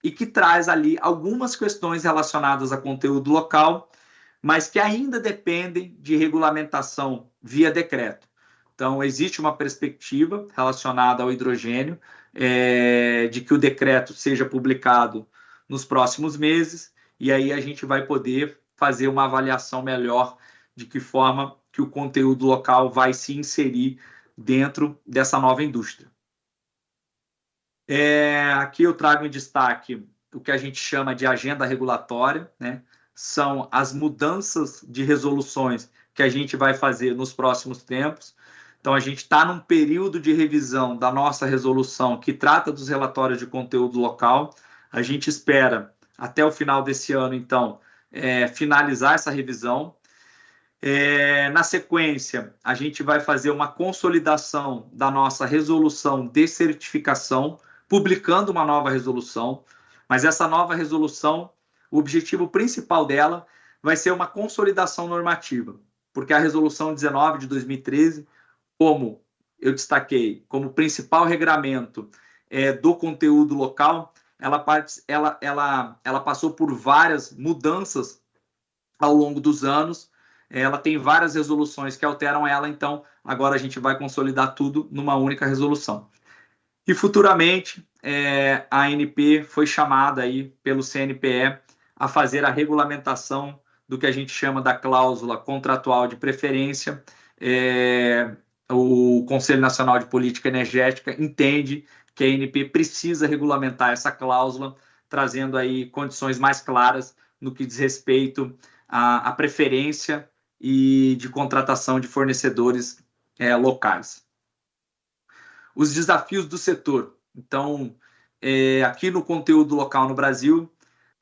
e que traz ali algumas questões relacionadas a conteúdo local, mas que ainda dependem de regulamentação via decreto. Então, existe uma perspectiva relacionada ao hidrogênio, de que o decreto seja publicado nos próximos meses, e aí a gente vai poder fazer uma avaliação melhor de que forma que o conteúdo local vai se inserir dentro dessa nova indústria. Aqui eu trago em destaque o que a gente chama de agenda regulatória, né? São as mudanças de resoluções que a gente vai fazer nos próximos tempos. Então, a gente está num período de revisão da nossa resolução que trata dos relatórios de conteúdo local. A gente espera, até o final desse ano, então, finalizar essa revisão. Na sequência, a gente vai fazer uma consolidação da nossa resolução de certificação, publicando uma nova resolução, mas essa nova resolução, o objetivo principal dela vai ser uma consolidação normativa, porque a resolução 19 de 2013, como eu destaquei, como principal regramento do conteúdo local, ela passou por várias mudanças ao longo dos anos, ela tem várias resoluções que alteram ela, então agora a gente vai consolidar tudo numa única resolução. E futuramente a ANP foi chamada aí pelo CNPE a fazer a regulamentação do que a gente chama da cláusula contratual de preferência. O Conselho Nacional de Política Energética entende que a ANP precisa regulamentar essa cláusula, trazendo aí condições mais claras no que diz respeito à preferência e de contratação de fornecedores locais. Os desafios do setor. Então, aqui no conteúdo local no Brasil,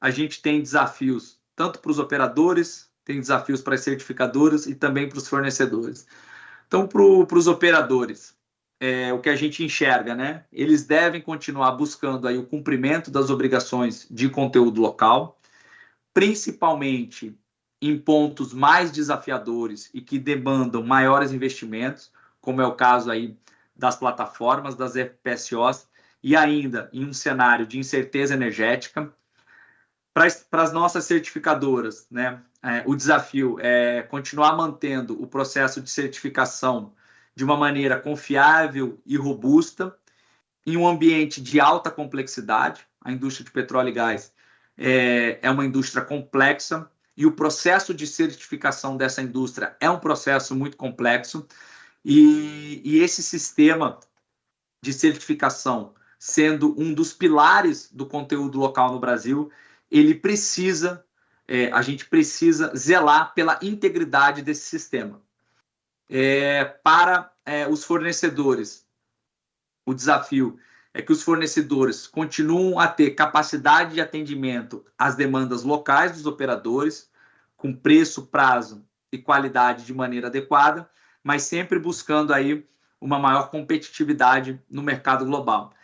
a gente tem desafios tanto para os operadores, tem desafios para as certificadoras e também para os fornecedores. Então, para os operadores, o que a gente enxerga, né? Eles devem continuar buscando aí o cumprimento das obrigações de conteúdo local, principalmente em pontos mais desafiadores e que demandam maiores investimentos, como é o caso aí das plataformas, das FPSOs, e ainda em um cenário de incerteza energética. Para as nossas certificadoras, né, o desafio é continuar mantendo o processo de certificação de uma maneira confiável e robusta, em um ambiente de alta complexidade. A indústria de petróleo e gás é uma indústria complexa, e o processo de certificação dessa indústria é um processo muito complexo, e esse sistema de certificação, sendo um dos pilares do conteúdo local no Brasil, ele precisa, a gente precisa zelar pela integridade desse sistema. Para os fornecedores, o desafio é que os fornecedores continuam a ter capacidade de atendimento às demandas locais dos operadores, com preço, prazo e qualidade de maneira adequada, mas sempre buscando aí uma maior competitividade no mercado global.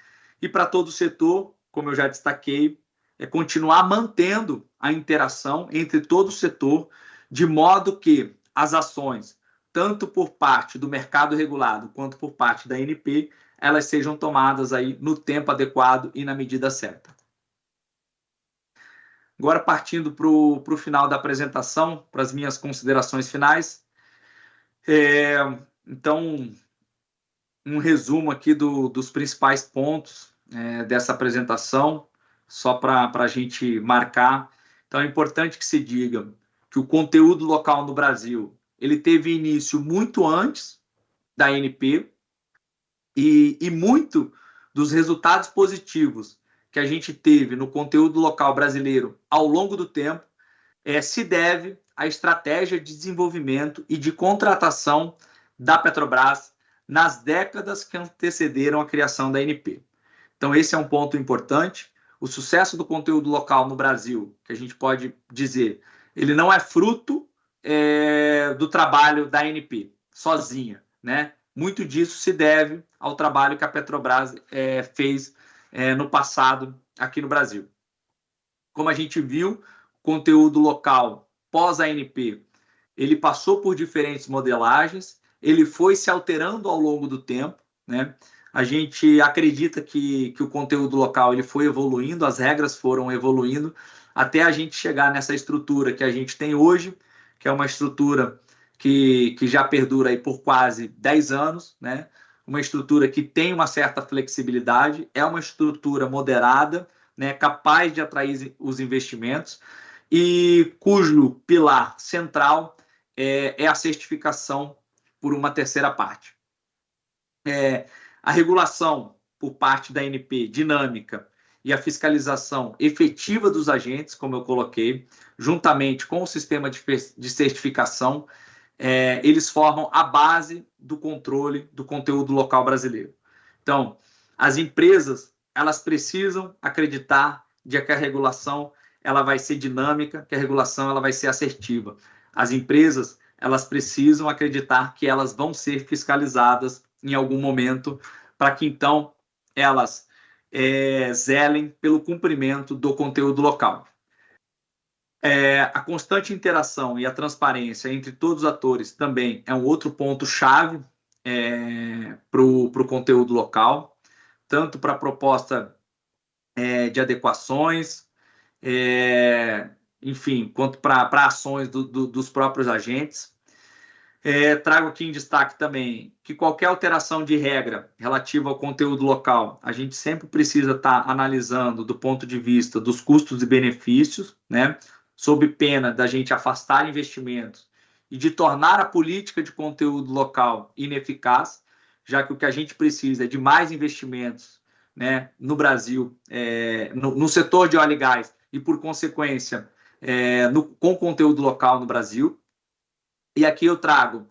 E para todo o setor, como eu já destaquei, é continuar mantendo a interação entre todo o setor, de modo que as ações, tanto por parte do mercado regulado quanto por parte da ANP, elas sejam tomadas aí no tempo adequado e na medida certa. Agora, partindo para o final da apresentação, para as minhas considerações finais. Então, um resumo aqui dos principais pontos dessa apresentação, só para a gente marcar. Então, é importante que se diga que o conteúdo local no Brasil ele teve início muito antes da ANP e muito dos resultados positivos que a gente teve no conteúdo local brasileiro ao longo do tempo se deve à estratégia de desenvolvimento e de contratação da Petrobras nas décadas que antecederam a criação da ANP. Então, esse é um ponto importante. O sucesso do conteúdo local no Brasil, que a gente pode dizer, ele não é fruto do trabalho da ANP sozinha, né? Muito disso se deve ao trabalho que a Petrobras fez no passado aqui no Brasil. Como a gente viu, o conteúdo local pós-ANP, ele passou por diferentes modelagens, ele foi se alterando ao longo do tempo, né? A gente acredita que o conteúdo local ele foi evoluindo, as regras foram evoluindo, até a gente chegar nessa estrutura que a gente tem hoje, que é uma estrutura que já perdura aí por quase 10 anos, né? Uma estrutura que tem uma certa flexibilidade, é uma estrutura moderada, né? Capaz de atrair os investimentos e cujo pilar central é a certificação por uma terceira parte. A regulação por parte da ANP dinâmica e a fiscalização efetiva dos agentes, como eu coloquei, juntamente com o sistema de certificação, eles formam a base do controle do conteúdo local brasileiro. Então, as empresas elas precisam acreditar de que a regulação ela vai ser dinâmica, que a regulação ela vai ser assertiva. As empresas elas precisam acreditar que elas vão ser fiscalizadas em algum momento, para que então elas zelem pelo cumprimento do conteúdo local. A constante interação e a transparência entre todos os atores também é um outro ponto-chave para o conteúdo local, tanto para a proposta de adequações, enfim, quanto para ações dos próprios agentes. Trago aqui em destaque também que qualquer alteração de regra relativa ao conteúdo local, a gente sempre precisa estar analisando do ponto de vista dos custos e benefícios, né? Sob pena da gente afastar investimentos e de tornar a política de conteúdo local ineficaz, já que o que a gente precisa é de mais investimentos, né, no Brasil, no setor de óleo e gás e, por consequência, com conteúdo local no Brasil. E aqui eu trago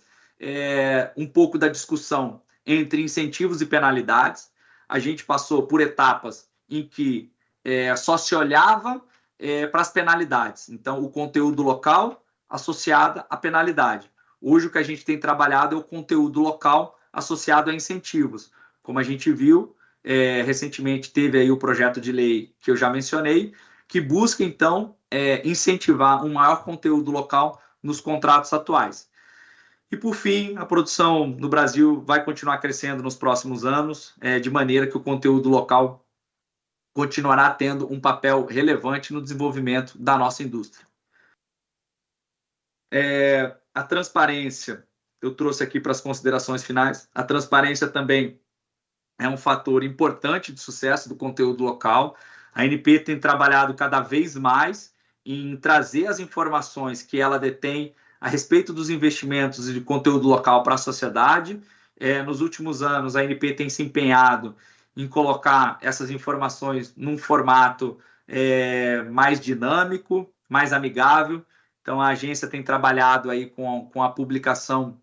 um pouco da discussão entre incentivos e penalidades. A gente passou por etapas em que só se olhava para as penalidades. Então, o conteúdo local associado à penalidade. Hoje, o que a gente tem trabalhado é o conteúdo local associado a incentivos. Como a gente viu, recentemente teve aí o projeto de lei que eu já mencionei, que busca, então, incentivar um maior conteúdo local nos contratos atuais. E, por fim, a produção no Brasil vai continuar crescendo nos próximos anos, de maneira que o conteúdo local continuará tendo um papel relevante no desenvolvimento da nossa indústria. A transparência, eu trouxe aqui para as considerações finais, a transparência também é um fator importante de sucesso do conteúdo local. A ANP tem trabalhado cada vez mais em trazer as informações que ela detém a respeito dos investimentos e de conteúdo local para a sociedade. Nos últimos anos, a ANP tem se empenhado em colocar essas informações num formato mais dinâmico, mais amigável. Então, a agência tem trabalhado aí com a publicação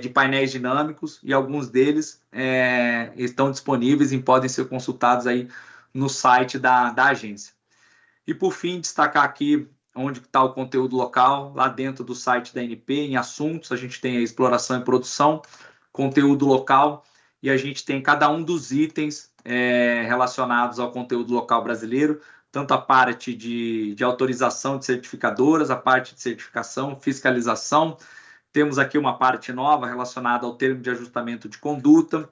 de painéis dinâmicos e alguns deles estão disponíveis e podem ser consultados aí no site da agência. E, por fim, destacar aqui onde está o conteúdo local, lá dentro do site da ANP, em assuntos, a gente tem a exploração e produção, conteúdo local, e a gente tem cada um dos itens relacionados ao conteúdo local brasileiro, tanto a parte de autorização de certificadoras, a parte de certificação, fiscalização. Temos aqui uma parte nova relacionada ao termo de ajustamento de conduta,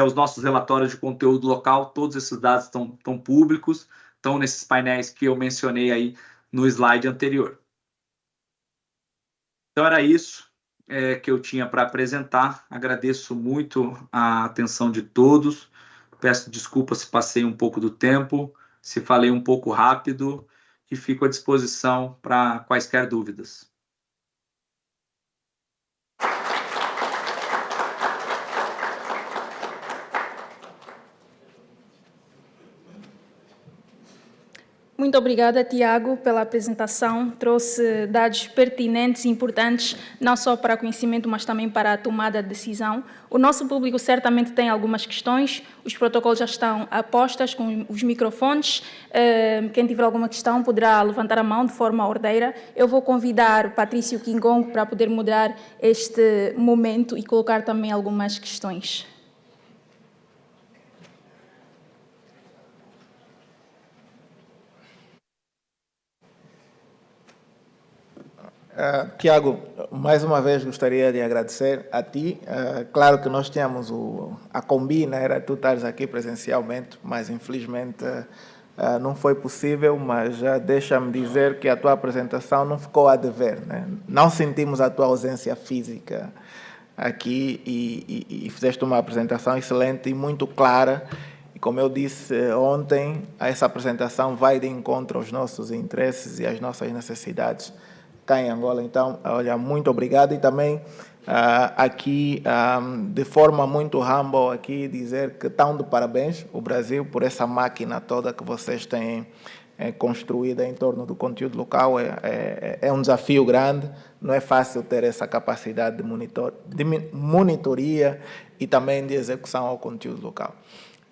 os nossos relatórios de conteúdo local, todos esses dados estão públicos, estão nesses painéis que eu mencionei aí no slide anterior. Então, era isso que eu tinha para apresentar. Agradeço muito a atenção de todos. Peço desculpas se passei um pouco do tempo, se falei um pouco rápido, e fico à disposição para quaisquer dúvidas. Muito obrigada, Tiago, pela apresentação. Trouxe dados pertinentes e importantes, não só para conhecimento, mas também para a tomada de decisão. O nosso público certamente tem algumas questões, os protocolos já estão a postos com os microfones. Quem tiver alguma questão poderá levantar a mão de forma ordeira. Eu vou convidar Patrício Kingongo para poder moderar este momento e colocar também algumas questões. Tiago, mais uma vez gostaria de agradecer a ti. Claro que nós tínhamos a combina, era tu estares aqui presencialmente, mas infelizmente não foi possível, mas deixa-me dizer que a tua apresentação não ficou a dever, né? Não sentimos a tua ausência física aqui e fizeste uma apresentação excelente e muito clara. E como eu disse ontem, essa apresentação vai de encontro aos nossos interesses e às nossas necessidades cá em Angola. Então, olha, muito obrigado. E também aqui, de forma muito humble, aqui dizer que estão de parabéns o Brasil por essa máquina toda que vocês têm construída em torno do conteúdo local. É um desafio grande, não é fácil ter essa capacidade de monitoria e também de execução ao conteúdo local.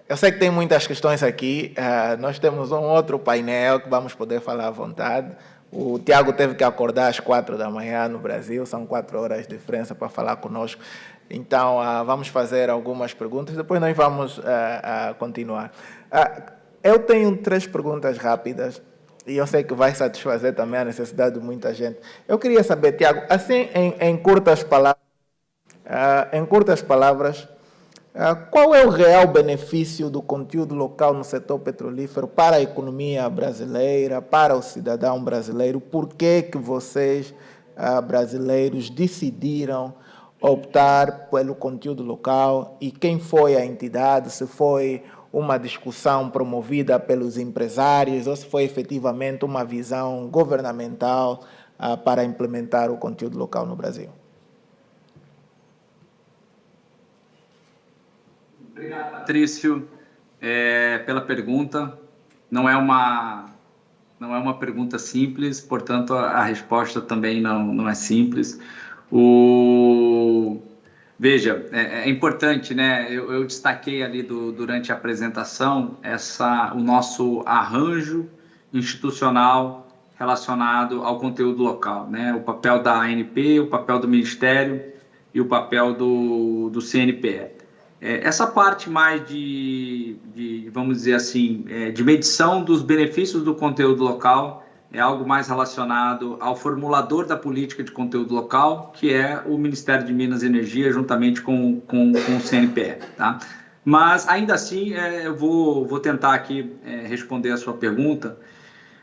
Eu sei que tem muitas questões aqui, nós temos um outro painel que vamos poder falar à vontade. O Tiago teve que acordar às 4 da manhã no Brasil, são 4 horas de diferença para falar conosco. Então, vamos fazer algumas perguntas, depois nós vamos continuar. Eu tenho 3 perguntas rápidas, e eu sei que vai satisfazer também a necessidade de muita gente. Eu queria saber, Tiago, assim, em curtas palavras, qual é o real benefício do conteúdo local no setor petrolífero para a economia brasileira, para o cidadão brasileiro? Por que vocês, brasileiros, decidiram optar pelo conteúdo local e quem foi a entidade? Se foi uma discussão promovida pelos empresários ou se foi efetivamente uma visão governamental para implementar o conteúdo local no Brasil? Obrigado, Patrício, pela pergunta. Não é uma pergunta simples, portanto, a resposta também não é simples. Veja, é importante, né? Eu destaquei ali durante a apresentação o nosso arranjo institucional relacionado ao conteúdo local, né? O papel da ANP, o papel do Ministério e o papel do CNPE. Essa parte mais vamos dizer assim, de medição dos benefícios do conteúdo local é algo mais relacionado ao formulador da política de conteúdo local, que é o Ministério de Minas e Energia, juntamente com o CNPE, tá? Mas, ainda assim, eu vou tentar aqui responder a sua pergunta.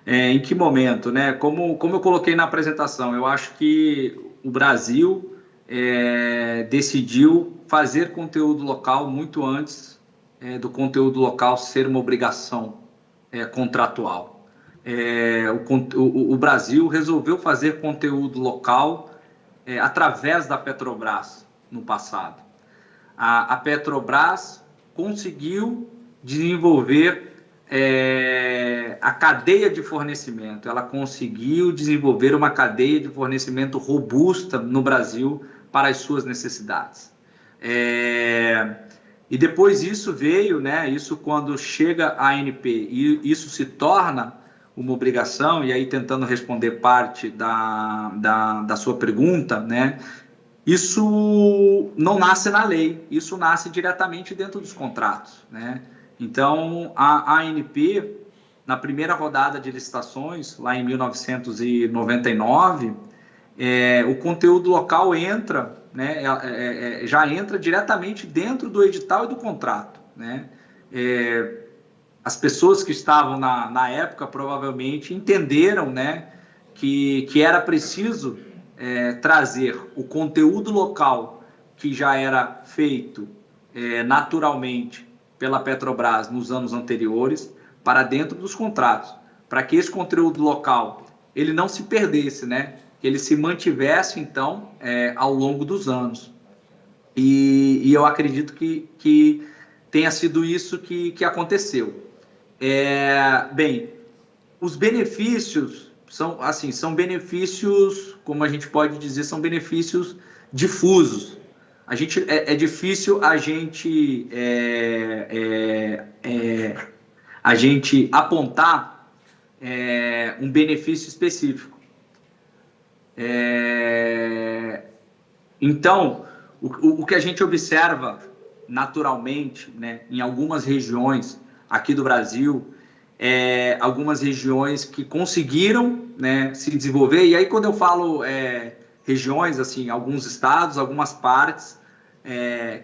Em que momento, né? Como eu coloquei na apresentação, eu acho que o Brasil decidiu fazer conteúdo local muito antes do conteúdo local ser uma obrigação contratual. O Brasil resolveu fazer conteúdo local através da Petrobras no passado. A Petrobras conseguiu desenvolver a cadeia de fornecimento, ela conseguiu desenvolver uma cadeia de fornecimento robusta no Brasil para as suas necessidades. E depois isso veio, né? Isso quando chega a ANP, e isso se torna uma obrigação, e aí tentando responder parte da sua pergunta, né? Isso não nasce na lei, isso nasce diretamente dentro dos contratos, né? Então, a ANP, na primeira rodada de licitações, lá em 1999, o conteúdo local entra, né, já entra diretamente dentro do edital e do contrato, né? As pessoas que estavam na época provavelmente entenderam, né, que era preciso trazer o conteúdo local que já era feito naturalmente pela Petrobras nos anos anteriores para dentro dos contratos, para que esse conteúdo local ele não se perdesse, né, que ele se mantivesse, então, ao longo dos anos. E eu acredito que tenha sido isso que aconteceu. Bem, os benefícios são benefícios, como a gente pode dizer, são benefícios difusos. É difícil a gente apontar um benefício específico. Então, o que a gente observa naturalmente, né, em algumas regiões aqui do Brasil, algumas regiões que conseguiram, né, se desenvolver, e aí quando eu falo regiões, assim, alguns estados, algumas partes,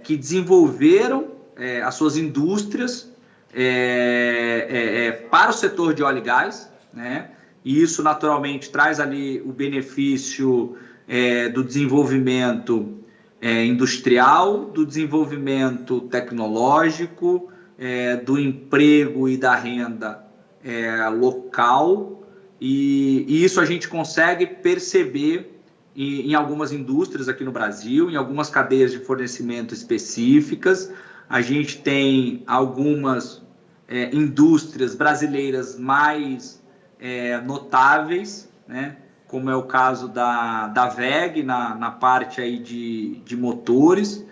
que desenvolveram as suas indústrias para o setor de óleo e gás, né, e isso naturalmente traz ali o benefício do desenvolvimento industrial, do desenvolvimento tecnológico, do emprego e da renda local, e isso a gente consegue perceber em algumas indústrias aqui no Brasil, em algumas cadeias de fornecimento específicas. A gente tem algumas indústrias brasileiras mais notáveis, né? Como é o caso da WEG, na parte aí de motores,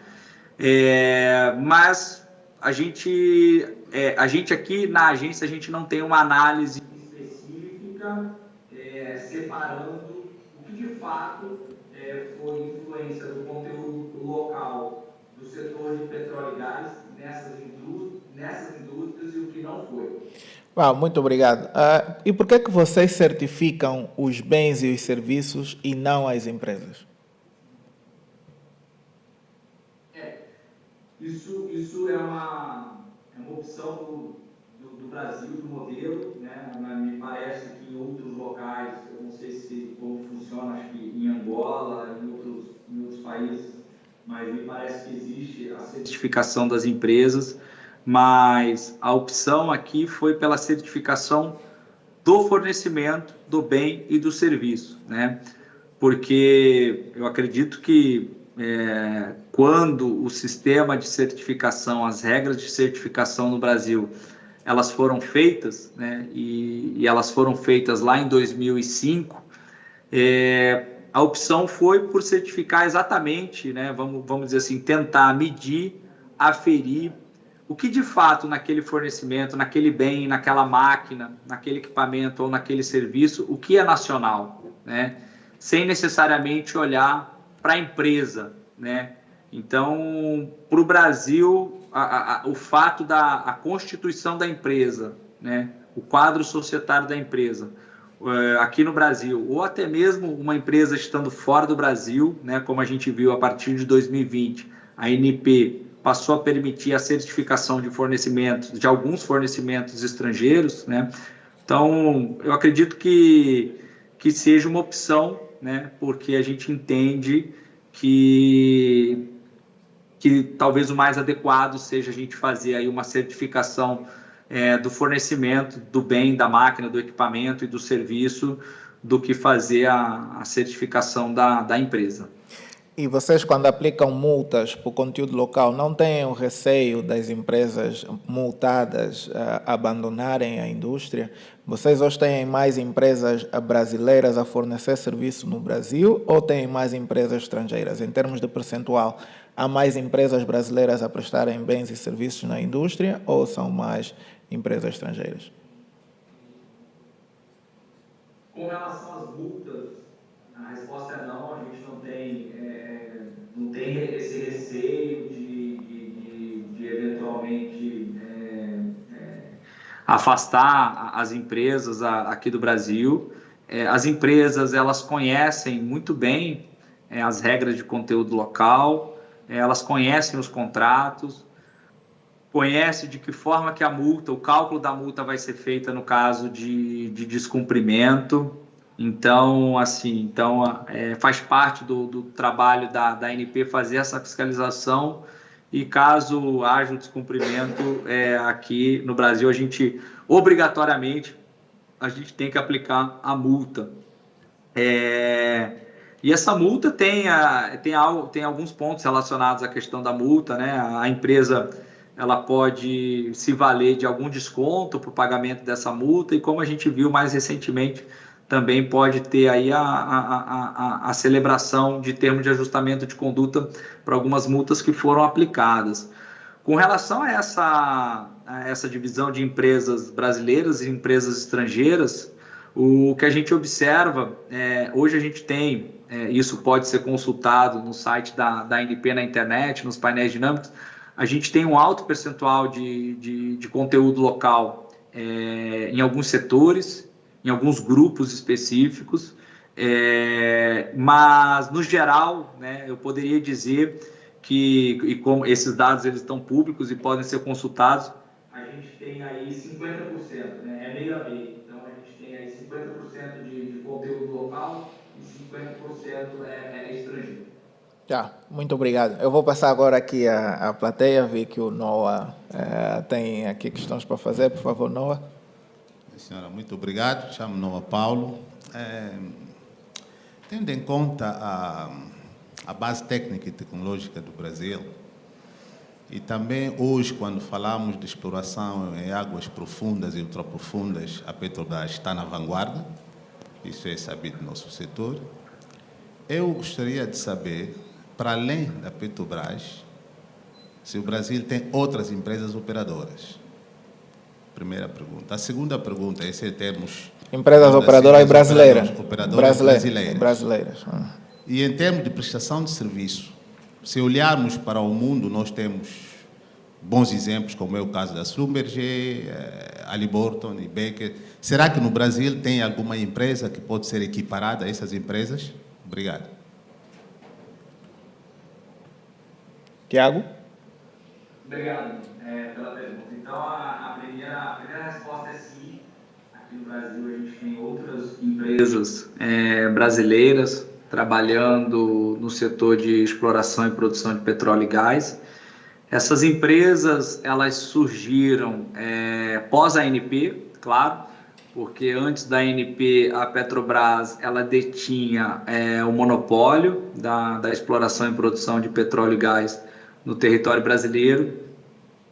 mas a gente aqui na agência, a gente não tem uma análise específica separando o que de fato foi influência do conteúdo local do setor de petróleo e gás nessas indústrias e o que não foi. Muito obrigado. E por que vocês certificam os bens e os serviços e não as empresas? Isso é uma opção do Brasil, do modelo, né? Me parece que em outros locais, eu não sei como funciona, acho que em Angola, em outros países, mas me parece que existe a certificação das empresas, mas a opção aqui foi pela certificação do fornecimento do bem e do serviço, né? Porque eu acredito que quando o sistema de certificação, as regras de certificação no Brasil, elas foram feitas, né? E elas foram feitas lá em 2005, a opção foi por certificar exatamente, né? Vamos dizer assim, tentar medir, aferir o que de fato naquele fornecimento, naquele bem, naquela máquina, naquele equipamento ou naquele serviço, o que é nacional, né? Sem necessariamente olhar para a empresa, né? Então, para o Brasil, o fato da constituição da empresa, né? O quadro societário da empresa, aqui no Brasil, ou até mesmo uma empresa estando fora do Brasil, né? Como a gente viu a partir de 2020, a ANP passou a permitir a certificação de fornecimentos, de alguns fornecimentos estrangeiros, né? Então, eu acredito que seja uma opção, né? Porque a gente entende que talvez o mais adequado seja a gente fazer aí uma certificação do fornecimento, do bem, da máquina, do equipamento e do serviço, do que fazer a certificação da empresa. E vocês, quando aplicam multas para o conteúdo local, não têm o receio das empresas multadas abandonarem a indústria? Vocês hoje têm mais empresas brasileiras a fornecer serviço no Brasil ou têm mais empresas estrangeiras? Em termos de percentual, há mais empresas brasileiras a prestarem bens e serviços na indústria ou são mais empresas estrangeiras? Com relação às multas, a resposta é não, a gente não tem esse receio de eventualmente afastar as empresas aqui do Brasil. As empresas, elas conhecem muito bem as regras de conteúdo local, elas conhecem os contratos, conhecem de que forma que o cálculo da multa vai ser feita no caso de descumprimento. Então, assim, faz parte do trabalho da ANP fazer essa fiscalização e caso haja um descumprimento aqui no Brasil, obrigatoriamente, a gente tem que aplicar a multa. E essa multa tem alguns pontos relacionados à questão da multa, né? A empresa ela pode se valer de algum desconto para o pagamento dessa multa e, como a gente viu mais recentemente, também pode ter aí a celebração de termo de ajustamento de conduta para algumas multas que foram aplicadas. Com relação a essa divisão de empresas brasileiras e empresas estrangeiras, o que a gente observa, hoje a gente tem, isso pode ser consultado no site da ANP na internet, nos painéis dinâmicos, a gente tem um alto percentual de conteúdo local em alguns setores, em alguns grupos específicos, mas no geral, né, eu poderia dizer e como esses dados eles estão públicos e podem ser consultados, a gente tem aí 50%, né, meio a meio. Então a gente tem aí 50% de conteúdo local e 50% estrangeiro. Tá, muito obrigado. Eu vou passar agora aqui a plateia, vi que o Noah tem aqui questões para fazer. Por favor, Noah. Senhora, muito obrigado. Chamo-me Noah Paulo. Tendo em conta a base técnica e tecnológica do Brasil, e também hoje, quando falamos de exploração em águas profundas e ultraprofundas, a Petrobras está na vanguarda, isso é sabido do nosso setor. Eu gostaria de saber, para além da Petrobras, se o Brasil tem outras empresas operadoras. Primeira pergunta. A segunda pergunta, esse é termos... Empresas operadoras brasileiras. Operadoras brasileiras. Brasileiras. E em termos de prestação de serviço, se olharmos para o mundo, nós temos bons exemplos, como é o caso da Schlumberger, Halliburton e Baker. Será que no Brasil tem alguma empresa que pode ser equiparada a essas empresas? Obrigado. Tiago? Obrigado pela pergunta. Então, a primeira resposta é sim. Aqui no Brasil, a gente tem outras empresas brasileiras trabalhando no setor de exploração e produção de petróleo e gás. Essas empresas, elas surgiram pós a ANP, claro, porque antes da ANP, a Petrobras, ela detinha o monopólio da exploração e produção de petróleo e gás no território brasileiro.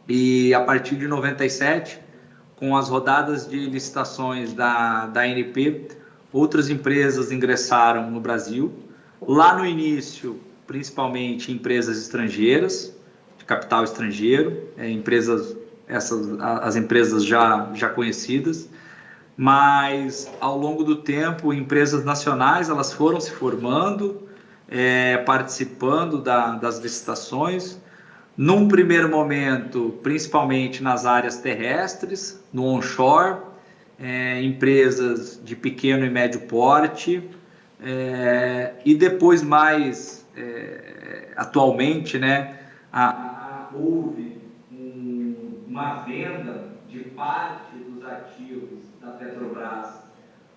E a partir de 97, com as rodadas de licitações da ANP, outras empresas ingressaram no Brasil. Lá no início, principalmente empresas estrangeiras, de capital estrangeiro, as empresas já conhecidas, mas ao longo do tempo, empresas nacionais elas foram se formando, participando das licitações. Num primeiro momento, principalmente nas áreas terrestres, no onshore, empresas de pequeno e médio porte, e depois mais atualmente, né, houve uma venda de parte dos ativos da Petrobras,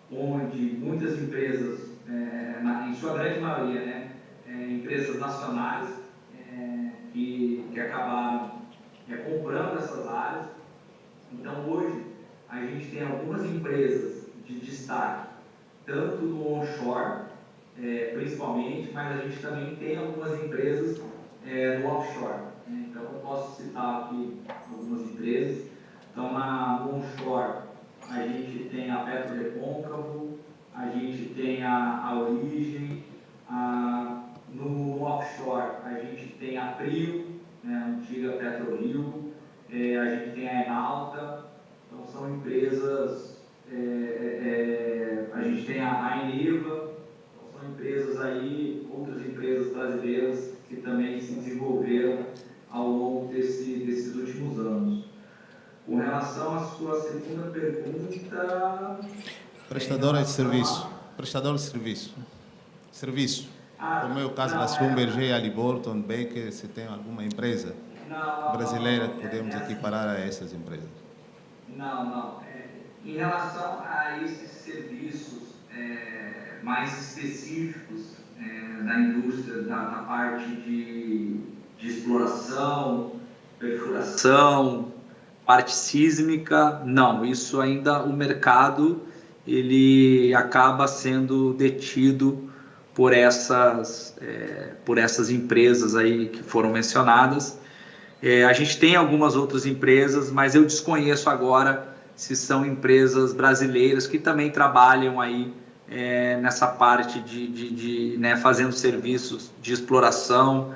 onde muitas empresas, em sua grande maioria, né, empresas nacionais, que acabaram comprando essas áreas. Então, hoje, a gente tem algumas empresas de destaque, tanto no onshore, principalmente, mas a gente também tem algumas empresas no offshore. Então, eu posso citar aqui algumas empresas. Então, no onshore, a gente tem a PetroRecôncavo, a gente tem a Origem, no offshore, a gente tem a Prio, né, a antiga PetroRio, a gente tem a Enalta, então são empresas, a gente tem cadeias que também se desenvolveram ao longo desses últimos anos. Com relação à sua segunda pergunta... Prestadora de serviço. Prestador de serviço. Serviço. Como é o caso da Schlumberger, Halliburton, Baker, se tem alguma empresa brasileira que podemos equiparar a essas empresas? Não. Em relação a esses serviços mais específicos da indústria, da parte de exploração, perfuração, parte sísmica, não. Isso ainda o mercado ele acaba sendo detido por essas empresas aí que foram mencionadas. A gente tem algumas outras empresas, mas eu desconheço agora se são empresas brasileiras que também trabalham aí nessa parte de fazendo serviços de exploração,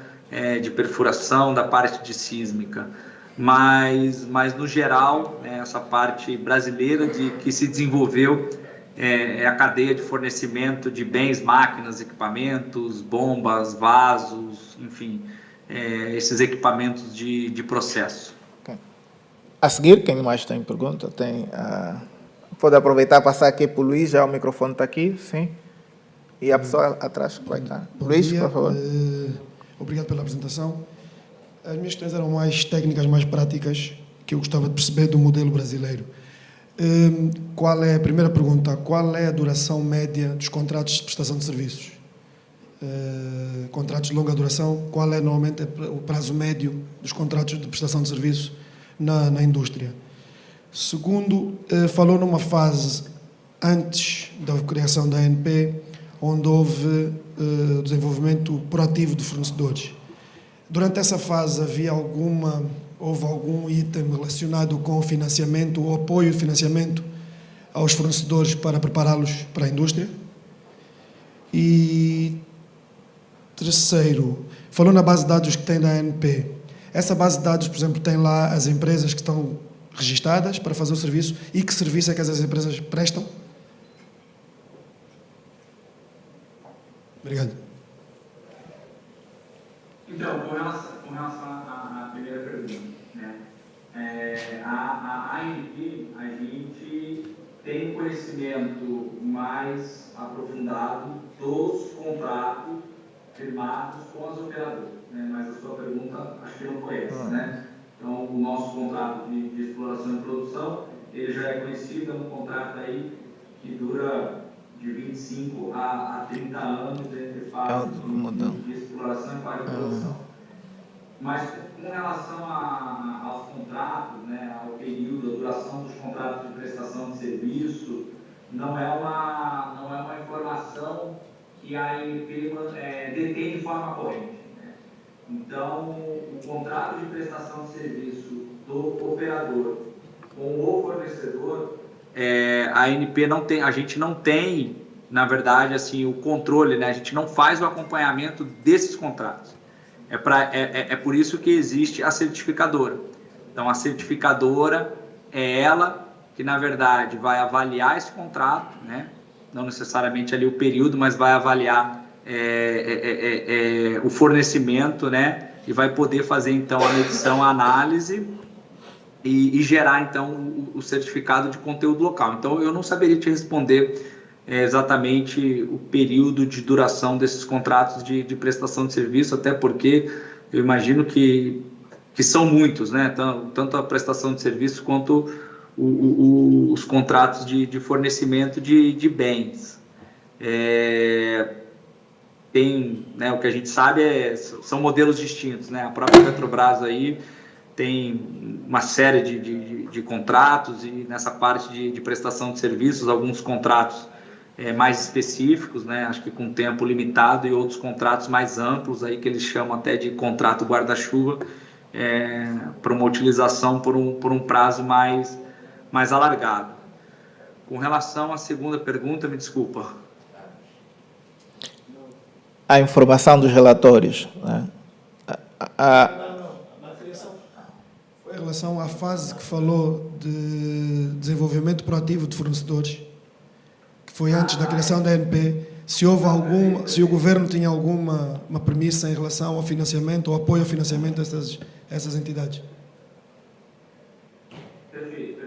de perfuração, da parte de sísmica. Mas no geral, essa parte brasileira que se desenvolveu é a cadeia de fornecimento de bens, máquinas, equipamentos, bombas, vasos, enfim, esses equipamentos de processo. Okay. A seguir, quem mais tem pergunta? Pode aproveitar e passar aqui para o Luís, já o microfone está aqui, sim. E a pessoa atrás vai estar. Luís, por favor. Obrigado pela apresentação. As minhas questões eram mais técnicas, mais práticas, que eu gostava de perceber do modelo brasileiro. Qual é a primeira pergunta? Qual é a duração média dos contratos de prestação de serviços? Contratos de longa duração, qual é normalmente o prazo médio dos contratos de prestação de serviços na indústria? Segundo, falou numa fase antes da criação da ANP, onde houve desenvolvimento proativo de fornecedores. Durante essa fase houve algum item relacionado com o financiamento, o apoio de financiamento aos fornecedores para prepará-los para a indústria? E terceiro, falou na base de dados que tem da ANP. Essa base de dados, por exemplo, tem lá as empresas que estão registadas para fazer o serviço e que serviço é que essas empresas prestam? Obrigado. Então, com relação à primeira pergunta, a ANP, a gente tem conhecimento mais aprofundado dos contratos firmados com as operadoras, mas a sua pergunta acho que não foi essa, Então, o nosso contrato de exploração e produção, ele já é conhecido, é um contrato aí que dura de 25 a 30 anos entre fases de exploração e fase de produção. Mas com relação aos contratos, ao período, a duração dos contratos de prestação de serviço, não é uma informação que a ANP detém de forma corrente. Então, o contrato de prestação de serviço do operador com o fornecedor, a ANP não tem, a gente não tem, na verdade, assim, o controle, a gente não faz o acompanhamento desses contratos. É por isso que existe a certificadora. Então, a certificadora é ela que, na verdade, vai avaliar esse contrato, não necessariamente ali o período, mas vai avaliar o fornecimento, e vai poder fazer, então, a medição, a análise e gerar, então, o certificado de conteúdo local. Então, eu não saberia te responder exatamente o período de duração desses contratos de prestação de serviço, até porque eu imagino que são muitos, tanto a prestação de serviço quanto os contratos de fornecimento de bens. Tem, o que a gente sabe são modelos distintos, A própria Petrobras aí tem uma série de contratos e nessa parte de prestação de serviços, alguns contratos mais específicos, acho que com tempo limitado, e outros contratos mais amplos, aí, que eles chamam até de contrato guarda-chuva, para uma utilização por um prazo mais alargado. Com relação à segunda pergunta, me desculpa. A informação dos relatórios. Foi em relação à fase que falou de desenvolvimento proativo de fornecedores, que foi antes da criação da ANP. se o governo tinha alguma uma premissa em relação ao financiamento ou apoio ao financiamento dessas entidades. Perfeito.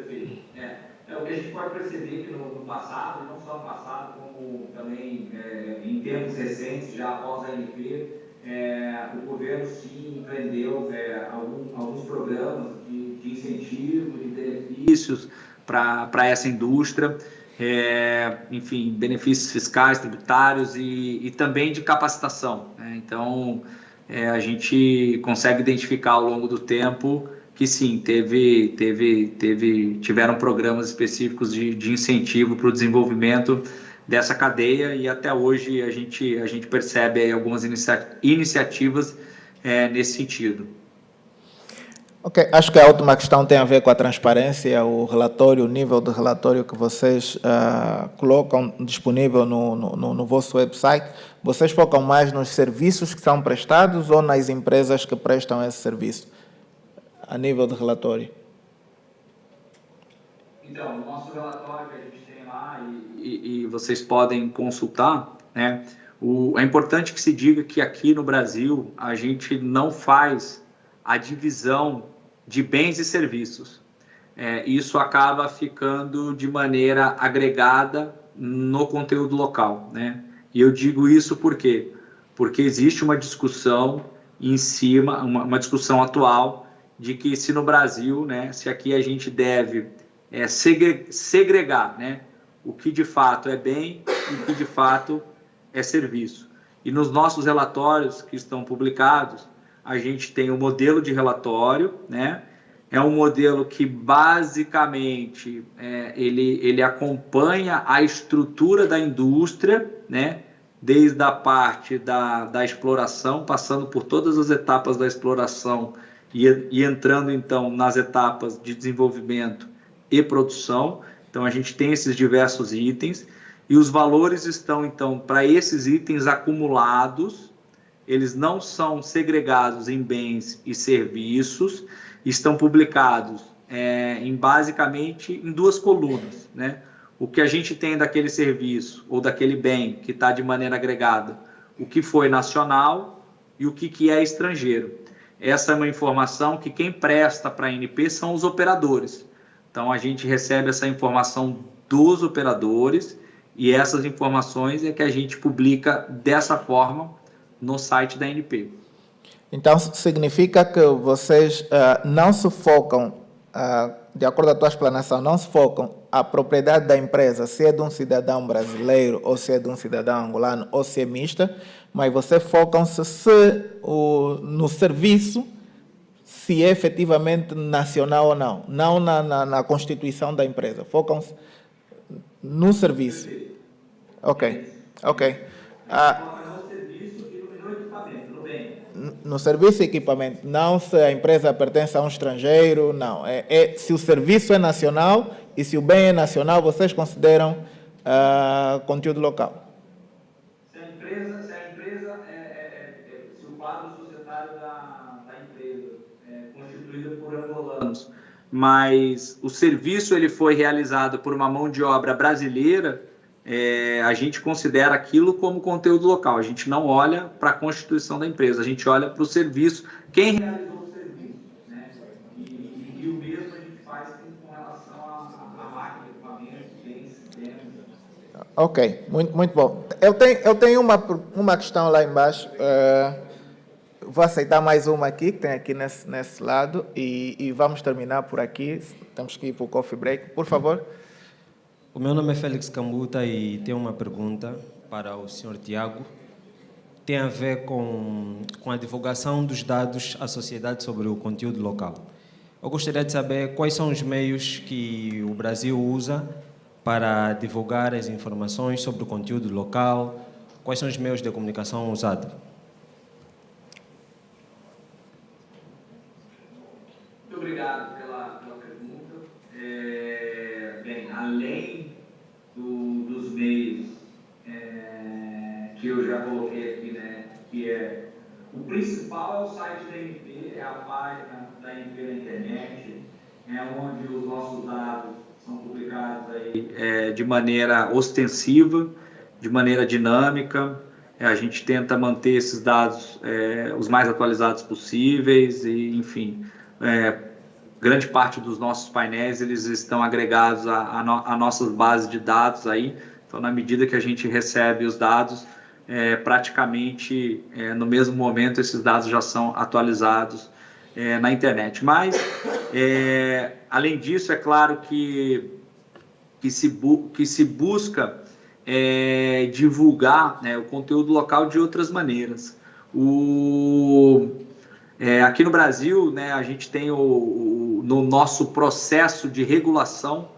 O que a gente pode perceber que no passado, e não só no passado, como também em tempos recentes, já após a ANP, o governo sim empreendeu alguns programas de incentivo, de benefícios para essa indústria, enfim, benefícios fiscais, tributários e também de capacitação, né? Então, a gente consegue identificar ao longo do tempo que sim, tiveram programas específicos de incentivo para o desenvolvimento dessa cadeia e até hoje a gente percebe aí algumas iniciativas nesse sentido. Ok, acho que a última questão tem a ver com a transparência, o relatório, o nível de relatório que vocês colocam disponível no vosso website. Vocês focam mais nos serviços que são prestados ou nas empresas que prestam esse serviço, a nível de relatório? Então, o nosso relatório que a gente tem lá e vocês podem consultar, né? É importante que se diga que aqui no Brasil a gente não faz a divisão de bens e serviços. Isso acaba ficando de maneira agregada no conteúdo local, né? E eu digo isso por quê? Porque existe uma discussão em cima, uma discussão atual de que se no Brasil, né, se aqui a gente deve segregar, né, o que de fato é bem e o que de fato é serviço. E nos nossos relatórios que estão publicados, a gente tem um modelo de relatório, né? É um modelo que basicamente ele acompanha a estrutura da indústria, né? Desde a parte da exploração, passando por todas as etapas da exploração e entrando então nas etapas de desenvolvimento e produção. Então a gente tem esses diversos itens e os valores estão então para esses itens acumulados, eles não são segregados em bens e serviços, estão publicados basicamente em duas colunas, né? O que a gente tem daquele serviço ou daquele bem que está de maneira agregada, o que foi nacional e o que é estrangeiro. Essa é uma informação que quem presta para a ANP são os operadores. Então, a gente recebe essa informação dos operadores e essas informações é que a gente publica dessa forma no site da ANP. Então, significa que vocês não se focam, de acordo com a tua explanação, não se focam a propriedade da empresa, se é de um cidadão brasileiro, ou se é de um cidadão angolano, ou se é mista, mas vocês focam-se no serviço, se é efetivamente nacional ou não, não na constituição da empresa. Focam-se no serviço. Ok. No serviço e equipamento, não se a empresa pertence a um estrangeiro, não. Se o serviço é nacional e se o bem é nacional, vocês consideram conteúdo local. Se o quadro societário da empresa é constituído por angolanos, mas o serviço ele foi realizado por uma mão de obra brasileira, a gente considera aquilo como conteúdo local. A gente não olha para a constituição da empresa, a gente olha para o serviço, quem realizou o serviço, né? E o mesmo a gente faz com relação à máquina, equipamentos, bens, sistemas. Ok, muito bom. Eu tenho uma questão lá embaixo. Vou aceitar mais uma aqui, que tem aqui nesse lado, e vamos terminar por aqui. Temos que ir para o coffee break. Por favor. O meu nome é Félix Cambuta e tenho uma pergunta para o Sr. Tiago. Tem a ver com a divulgação dos dados à sociedade sobre o conteúdo local. Eu gostaria de saber quais são os meios que o Brasil usa para divulgar as informações sobre o conteúdo local, quais são os meios de comunicação usados. Muito obrigado pela pergunta. Bem, além dos meios que eu já coloquei aqui, né, que o principal é o site da ANP, é a página da ANP na internet, onde os nossos dados são publicados aí, de maneira ostensiva, de maneira dinâmica. A gente tenta manter esses dados os mais atualizados possíveis e, enfim, grande parte dos nossos painéis eles estão agregados a nossas bases de dados aí. Então, na medida que a gente recebe os dados, praticamente no mesmo momento esses dados já são atualizados na internet. Mas, além disso, é claro que se busca divulgar, né, o conteúdo local de outras maneiras. Aqui no Brasil, né, a gente tem no nosso processo de regulação,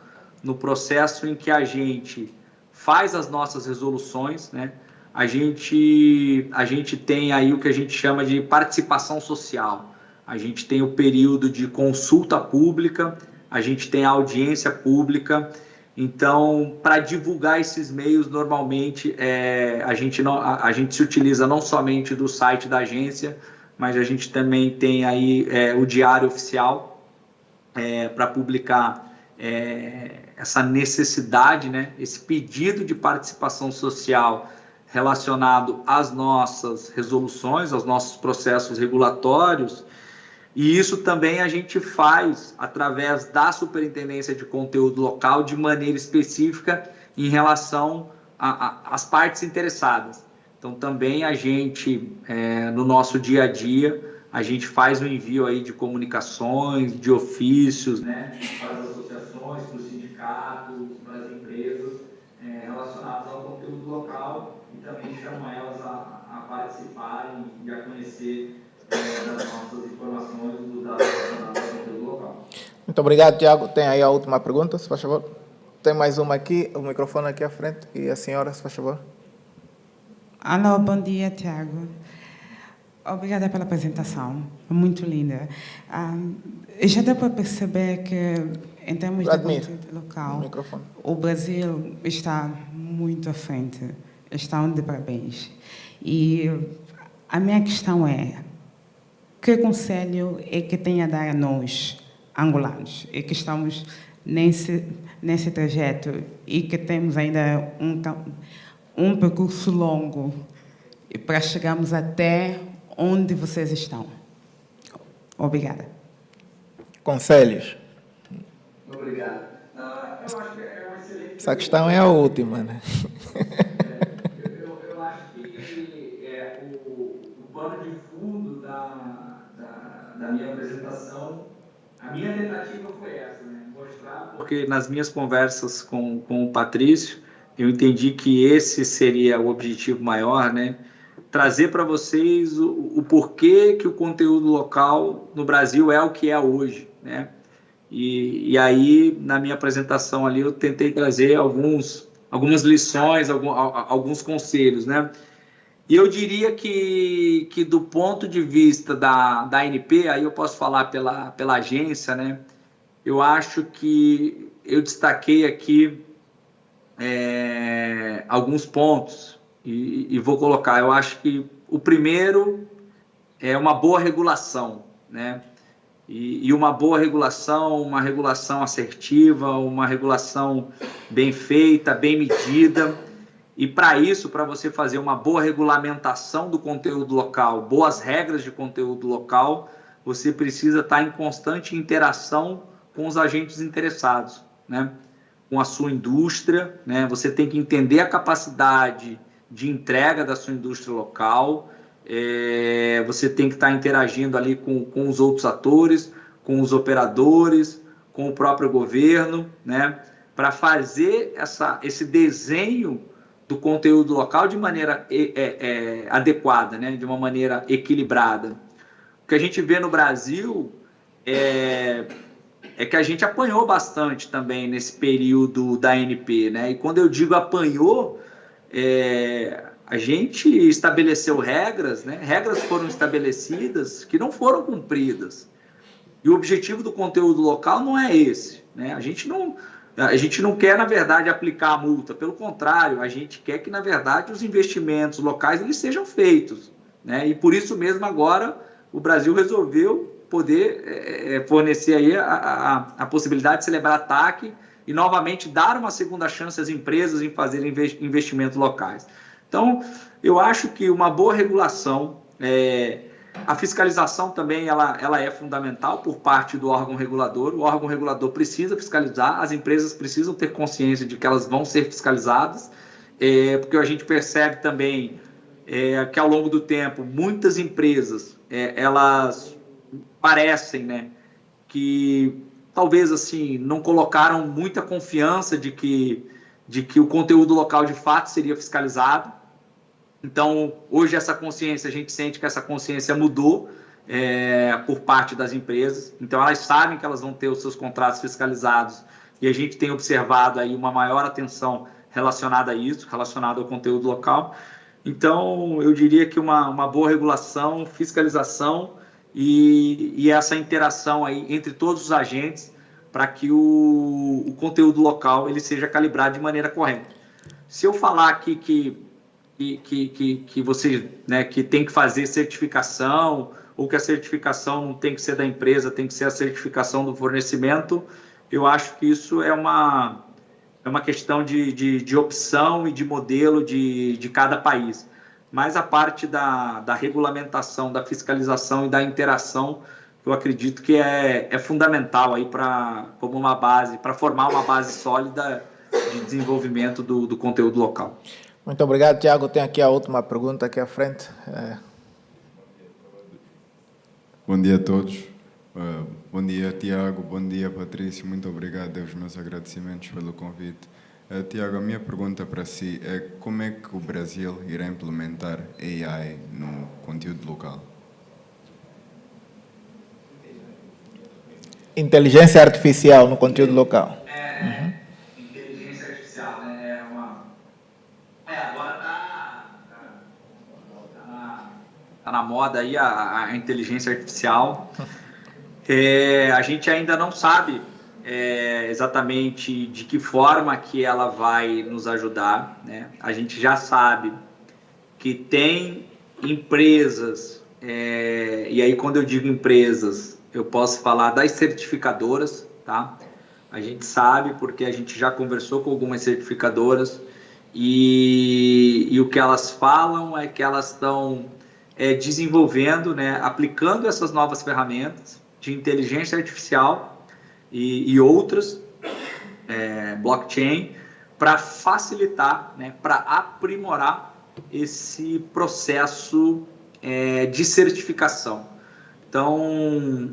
no processo em que a gente faz as nossas resoluções, né, a gente tem aí o que a gente chama de participação social. A gente tem o período de consulta pública, a gente tem a audiência pública. Então, para divulgar esses meios, normalmente a gente se utiliza não somente do site da agência, mas a gente também tem aí o Diário Oficial para publicar essa necessidade, né, esse pedido de participação social relacionado às nossas resoluções, aos nossos processos regulatórios. E isso também a gente faz através da Superintendência de Conteúdo Local de maneira específica em relação às partes interessadas. Então, também a gente, no nosso dia a dia, a gente faz o envio aí de comunicações, de ofícios, né, para as associações, para os sindicatos, para as empresas relacionadas ao conteúdo local e também chamam elas a participarem e a conhecer das nossas informações do dado relacionado ao conteúdo local. Muito obrigado, Tiago. Tem aí a última pergunta, se faz favor. Tem mais uma aqui, o microfone aqui à frente. E a senhora, se faz favor. Alô, bom dia, Tiago. Obrigada pela apresentação, muito linda. Já dá para perceber que, em termos de conteúdo local, o Brasil está muito à frente, estão de parabéns. E a minha questão é, que conselho é que tem a dar a nós, angolanos, e que estamos nesse trajeto e que temos ainda um percurso longo para chegarmos até onde vocês estão? Obrigada. Conselhos? Obrigado. Eu acho que é uma excelente... Essa questão é a última, né? Eu acho que o pano de fundo da minha apresentação, a minha tentativa foi essa, né? Mostrar, porque nas minhas conversas com o Patrício, eu entendi que esse seria o objetivo maior, né? Trazer para vocês o porquê que o conteúdo local no Brasil é o que é hoje, né? E aí, na minha apresentação ali, eu tentei trazer algumas lições, alguns conselhos, né? E eu diria que do ponto de vista da ANP, aí eu posso falar pela agência, né? Eu acho que eu destaquei aqui alguns pontos e vou colocar. Eu acho que o primeiro é uma boa regulação, né? E uma boa regulação, uma regulação assertiva, uma regulação bem feita, bem medida. E para isso, para você fazer uma boa regulamentação do conteúdo local, boas regras de conteúdo local, você precisa estar em constante interação com os agentes interessados, né? Com a sua indústria, né? Você tem que entender a capacidade de entrega da sua indústria local, você tem que estar interagindo ali com os outros atores, com os operadores, com o próprio governo, né? Para fazer esse desenho do conteúdo local de maneira adequada, né? De uma maneira equilibrada. O que a gente vê no Brasil é que a gente apanhou bastante também nesse período da ANP, né? E quando eu digo apanhou, a gente estabeleceu regras, né? Regras foram estabelecidas que não foram cumpridas. E o objetivo do conteúdo local não é esse, né? A gente não quer, na verdade, aplicar a multa. Pelo contrário, a gente quer que, na verdade, os investimentos locais eles sejam feitos, né? E por isso mesmo agora o Brasil resolveu poder fornecer aí a possibilidade de celebrar TAC e, novamente, dar uma segunda chance às empresas em fazer investimentos locais. Então, eu acho que uma boa regulação, a fiscalização também ela é fundamental por parte do órgão regulador. O órgão regulador precisa fiscalizar, as empresas precisam ter consciência de que elas vão ser fiscalizadas, porque a gente percebe também que ao longo do tempo muitas empresas elas parecem, né, que talvez assim não colocaram muita confiança de que o conteúdo local de fato seria fiscalizado. Então, hoje essa consciência, a gente sente que essa consciência mudou por parte das empresas. Então, elas sabem que elas vão ter os seus contratos fiscalizados e a gente tem observado aí uma maior atenção relacionada a isso, relacionada ao conteúdo local. Então, eu diria que uma boa regulação, fiscalização e essa interação aí entre todos os agentes para que o conteúdo local ele seja calibrado de maneira correta. Se eu falar aqui que você, né, que tem que fazer certificação ou que a certificação não tem que ser da empresa, tem que ser a certificação do fornecimento, eu acho que isso é uma questão de opção e de modelo de cada país. Mas a parte da regulamentação, da fiscalização e da interação, eu acredito que é fundamental aí como uma base, para formar uma base sólida de desenvolvimento do conteúdo local. Muito obrigado, Tiago. Tem aqui a última pergunta aqui à frente. Bom dia a todos. Bom dia, Tiago. Bom dia, Patrício. Muito obrigado. Os meus agradecimentos pelo convite. Tiago, a minha pergunta para si é como é que o Brasil irá implementar AI no conteúdo local? Inteligência artificial no conteúdo local. Inteligência artificial, né? Agora tá na moda aí a inteligência artificial. A gente ainda não sabe exatamente de que forma que ela vai nos ajudar, né? A gente já sabe que tem empresas, e aí quando eu digo empresas, eu posso falar das certificadoras, tá? A gente sabe porque a gente já conversou com algumas certificadoras e o que elas falam é que elas estão desenvolvendo, né, aplicando essas novas ferramentas de inteligência artificial e outras, blockchain, para facilitar, né, para aprimorar esse processo de certificação. Então,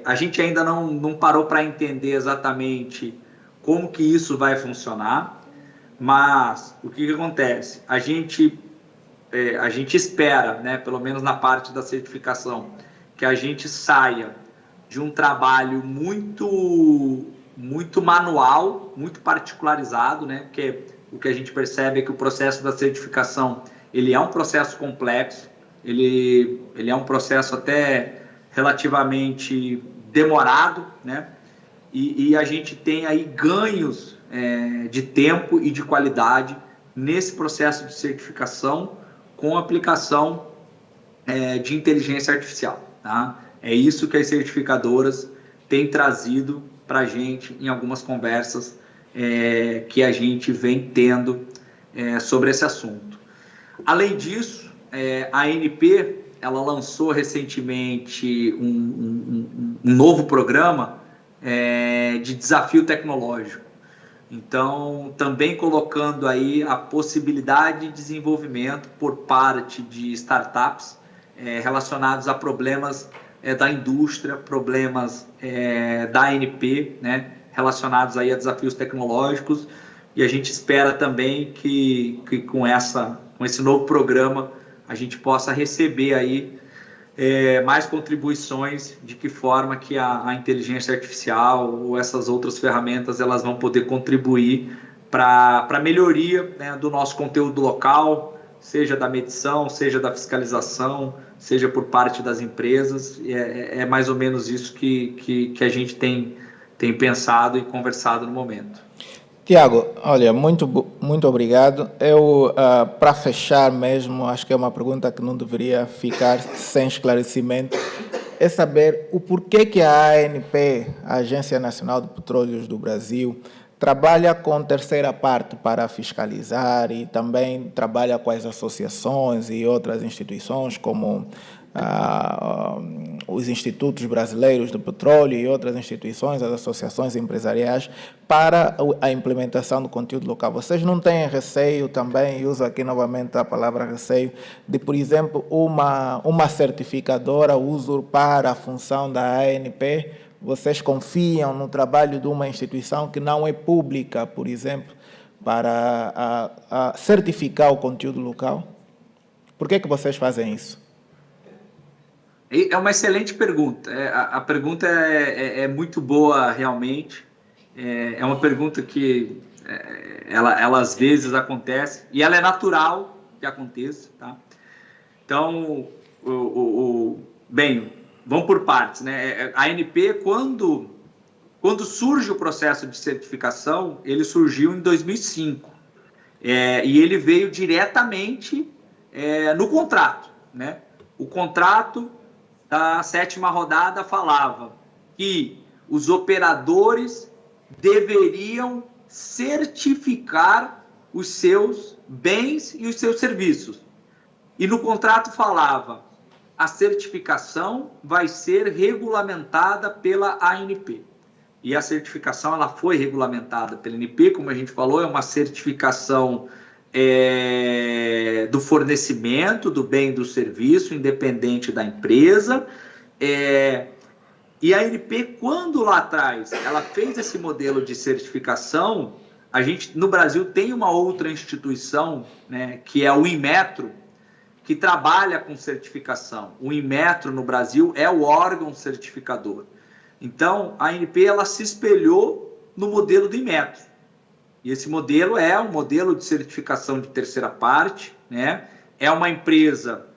a gente ainda não parou para entender exatamente como que isso vai funcionar, mas o que acontece? A gente espera, né, pelo menos na parte da certificação, que a gente saia de um trabalho muito manual, muito particularizado, né? Porque o que a gente percebe é que o processo da certificação ele é um processo complexo, ele é um processo até relativamente demorado, né? E a gente tem aí ganhos de tempo e de qualidade nesse processo de certificação com aplicação de inteligência artificial, tá? É isso que as certificadoras têm trazido para a gente em algumas conversas que a gente vem tendo sobre esse assunto. Além disso, a ANP ela lançou recentemente um novo programa de desafio tecnológico. Então, também colocando aí a possibilidade de desenvolvimento por parte de startups relacionados a problemas da indústria, problemas da ANP, né, relacionados aí a desafios tecnológicos, e a gente espera também que com esse novo programa a gente possa receber aí mais contribuições de que forma que a inteligência artificial ou essas outras ferramentas elas vão poder contribuir para a melhoria, né, do nosso conteúdo local, seja da medição, seja da fiscalização, seja por parte das empresas. É mais ou menos isso que a gente tem pensado e conversado no momento. Tiago, olha, muito obrigado. Eu, para fechar mesmo, acho que é uma pergunta que não deveria ficar sem esclarecimento. é saber o porquê que a ANP, a Agência Nacional de Petróleos do Brasil, trabalha com terceira parte para fiscalizar e também trabalha com as associações e outras instituições como os institutos brasileiros do petróleo e outras instituições, as associações empresariais, para a implementação do conteúdo local. Vocês não têm receio também, e uso aqui novamente a palavra receio, de, por exemplo, uma certificadora usurpar a função da ANP? Vocês confiam no trabalho de uma instituição que não é pública, por exemplo, para certificar o conteúdo local? Por que vocês fazem isso? É uma excelente pergunta. A pergunta é muito boa, realmente. É uma pergunta que ela às vezes acontece, e ela é natural que aconteça. Tá? Então, bem, vamos por partes. Né? A ANP, quando surge o processo de certificação, ele surgiu em 2005. E ele veio diretamente no contrato. Né? O contrato da 7ª rodada falava que os operadores deveriam certificar os seus bens e os seus serviços. E no contrato falava: a certificação vai ser regulamentada pela ANP. E a certificação ela foi regulamentada pela ANP, como a gente falou, é uma certificação do fornecimento do bem e do serviço, independente da empresa. E a ANP, quando lá atrás ela fez esse modelo de certificação, a gente no Brasil tem uma outra instituição, né, que é o Inmetro, que trabalha com certificação. O Inmetro no Brasil é o órgão certificador. Então, a ANP ela se espelhou no modelo do Inmetro. E esse modelo é um modelo de certificação de terceira parte, né? É uma empresa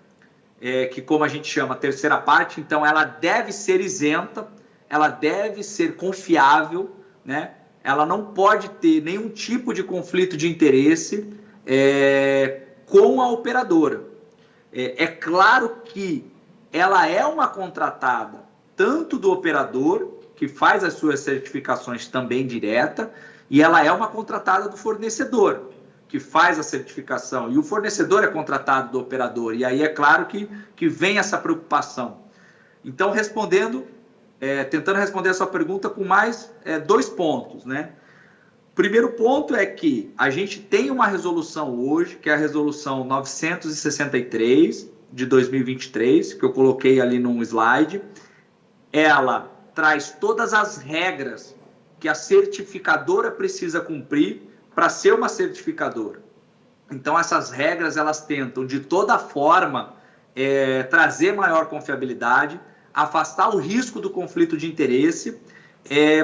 que, como a gente chama, terceira parte, então ela deve ser isenta, ela deve ser confiável, né? Ela não pode ter nenhum tipo de conflito de interesse com a operadora. É claro que ela é uma contratada tanto do operador, que faz as suas certificações também direta, e ela é uma contratada do fornecedor, que faz a certificação. E o fornecedor é contratado do operador. E aí é claro que vem essa preocupação. Então, tentando responder a sua pergunta com mais 2 pontos. Né? O primeiro ponto é que a gente tem uma resolução hoje, que é a resolução 963 de 2023, que eu coloquei ali num slide. Ela traz todas as regras que a certificadora precisa cumprir para ser uma certificadora. Então, essas regras, elas tentam, de toda forma, trazer maior confiabilidade, afastar o risco do conflito de interesse,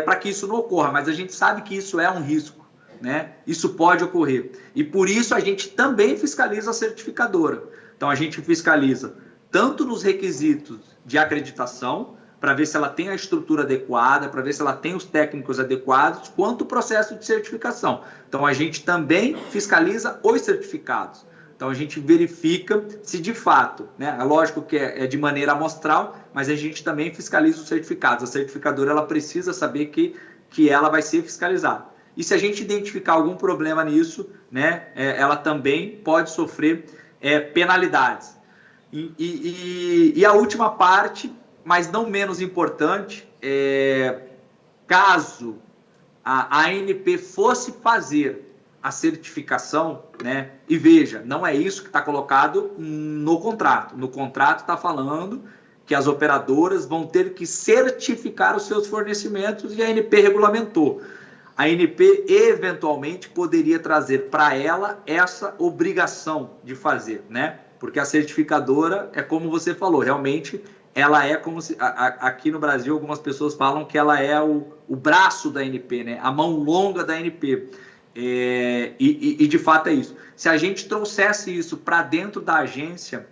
para que isso não ocorra. Mas a gente sabe que isso é um risco, né? Isso pode ocorrer. E, por isso, a gente também fiscaliza a certificadora. Então, a gente fiscaliza tanto nos requisitos de acreditação, para ver se ela tem a estrutura adequada, para ver se ela tem os técnicos adequados, quanto o processo de certificação. Então, a gente também fiscaliza os certificados. Então, a gente verifica se de fato, né, é lógico que é de maneira amostral, mas a gente também fiscaliza os certificados. A certificadora ela precisa saber que ela vai ser fiscalizada. E se a gente identificar algum problema nisso, né, ela também pode sofrer penalidades. E a última parte, mas não menos importante, caso a ANP fosse fazer a certificação, né? E veja, não é isso que está colocado no contrato. No contrato está falando que as operadoras vão ter que certificar os seus fornecimentos e a ANP regulamentou. A ANP eventualmente poderia trazer para ela essa obrigação de fazer, né? Porque a certificadora é como você falou, realmente ela é como se, aqui no Brasil, algumas pessoas falam que ela é o braço da ANP, né? A mão longa da ANP. E de fato é isso. Se a gente trouxesse isso para dentro da agência,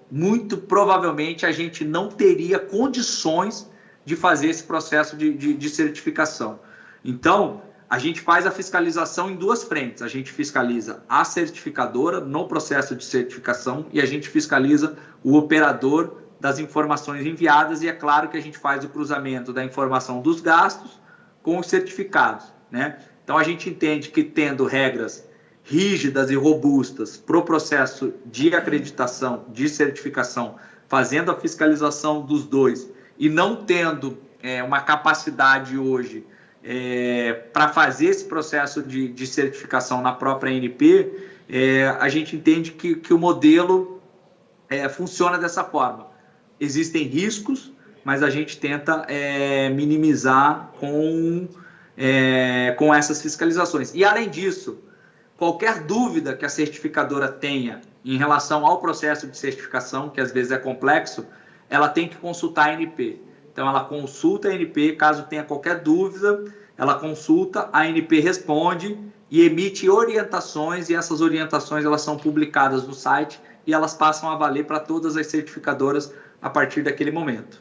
muito provavelmente a gente não teria condições de fazer esse processo de certificação. Então, a gente faz a fiscalização em 2 frentes. A gente fiscaliza a certificadora no processo de certificação e a gente fiscaliza o operador das informações enviadas, e é claro que a gente faz o cruzamento da informação dos gastos com os certificados, né? Então, a gente entende que, tendo regras rígidas e robustas para o processo de acreditação, de certificação, fazendo a fiscalização dos dois e não tendo uma capacidade hoje para fazer esse processo de certificação na própria ANP, a gente entende que o modelo funciona dessa forma. Existem riscos, mas a gente tenta minimizar com essas fiscalizações. E, além disso, qualquer dúvida que a certificadora tenha em relação ao processo de certificação, que às vezes é complexo, ela tem que consultar a ANP. Então, ela consulta a ANP, caso tenha qualquer dúvida, ela consulta, a ANP responde e emite orientações, e essas orientações elas são publicadas no site e elas passam a valer para todas as certificadoras a partir daquele momento.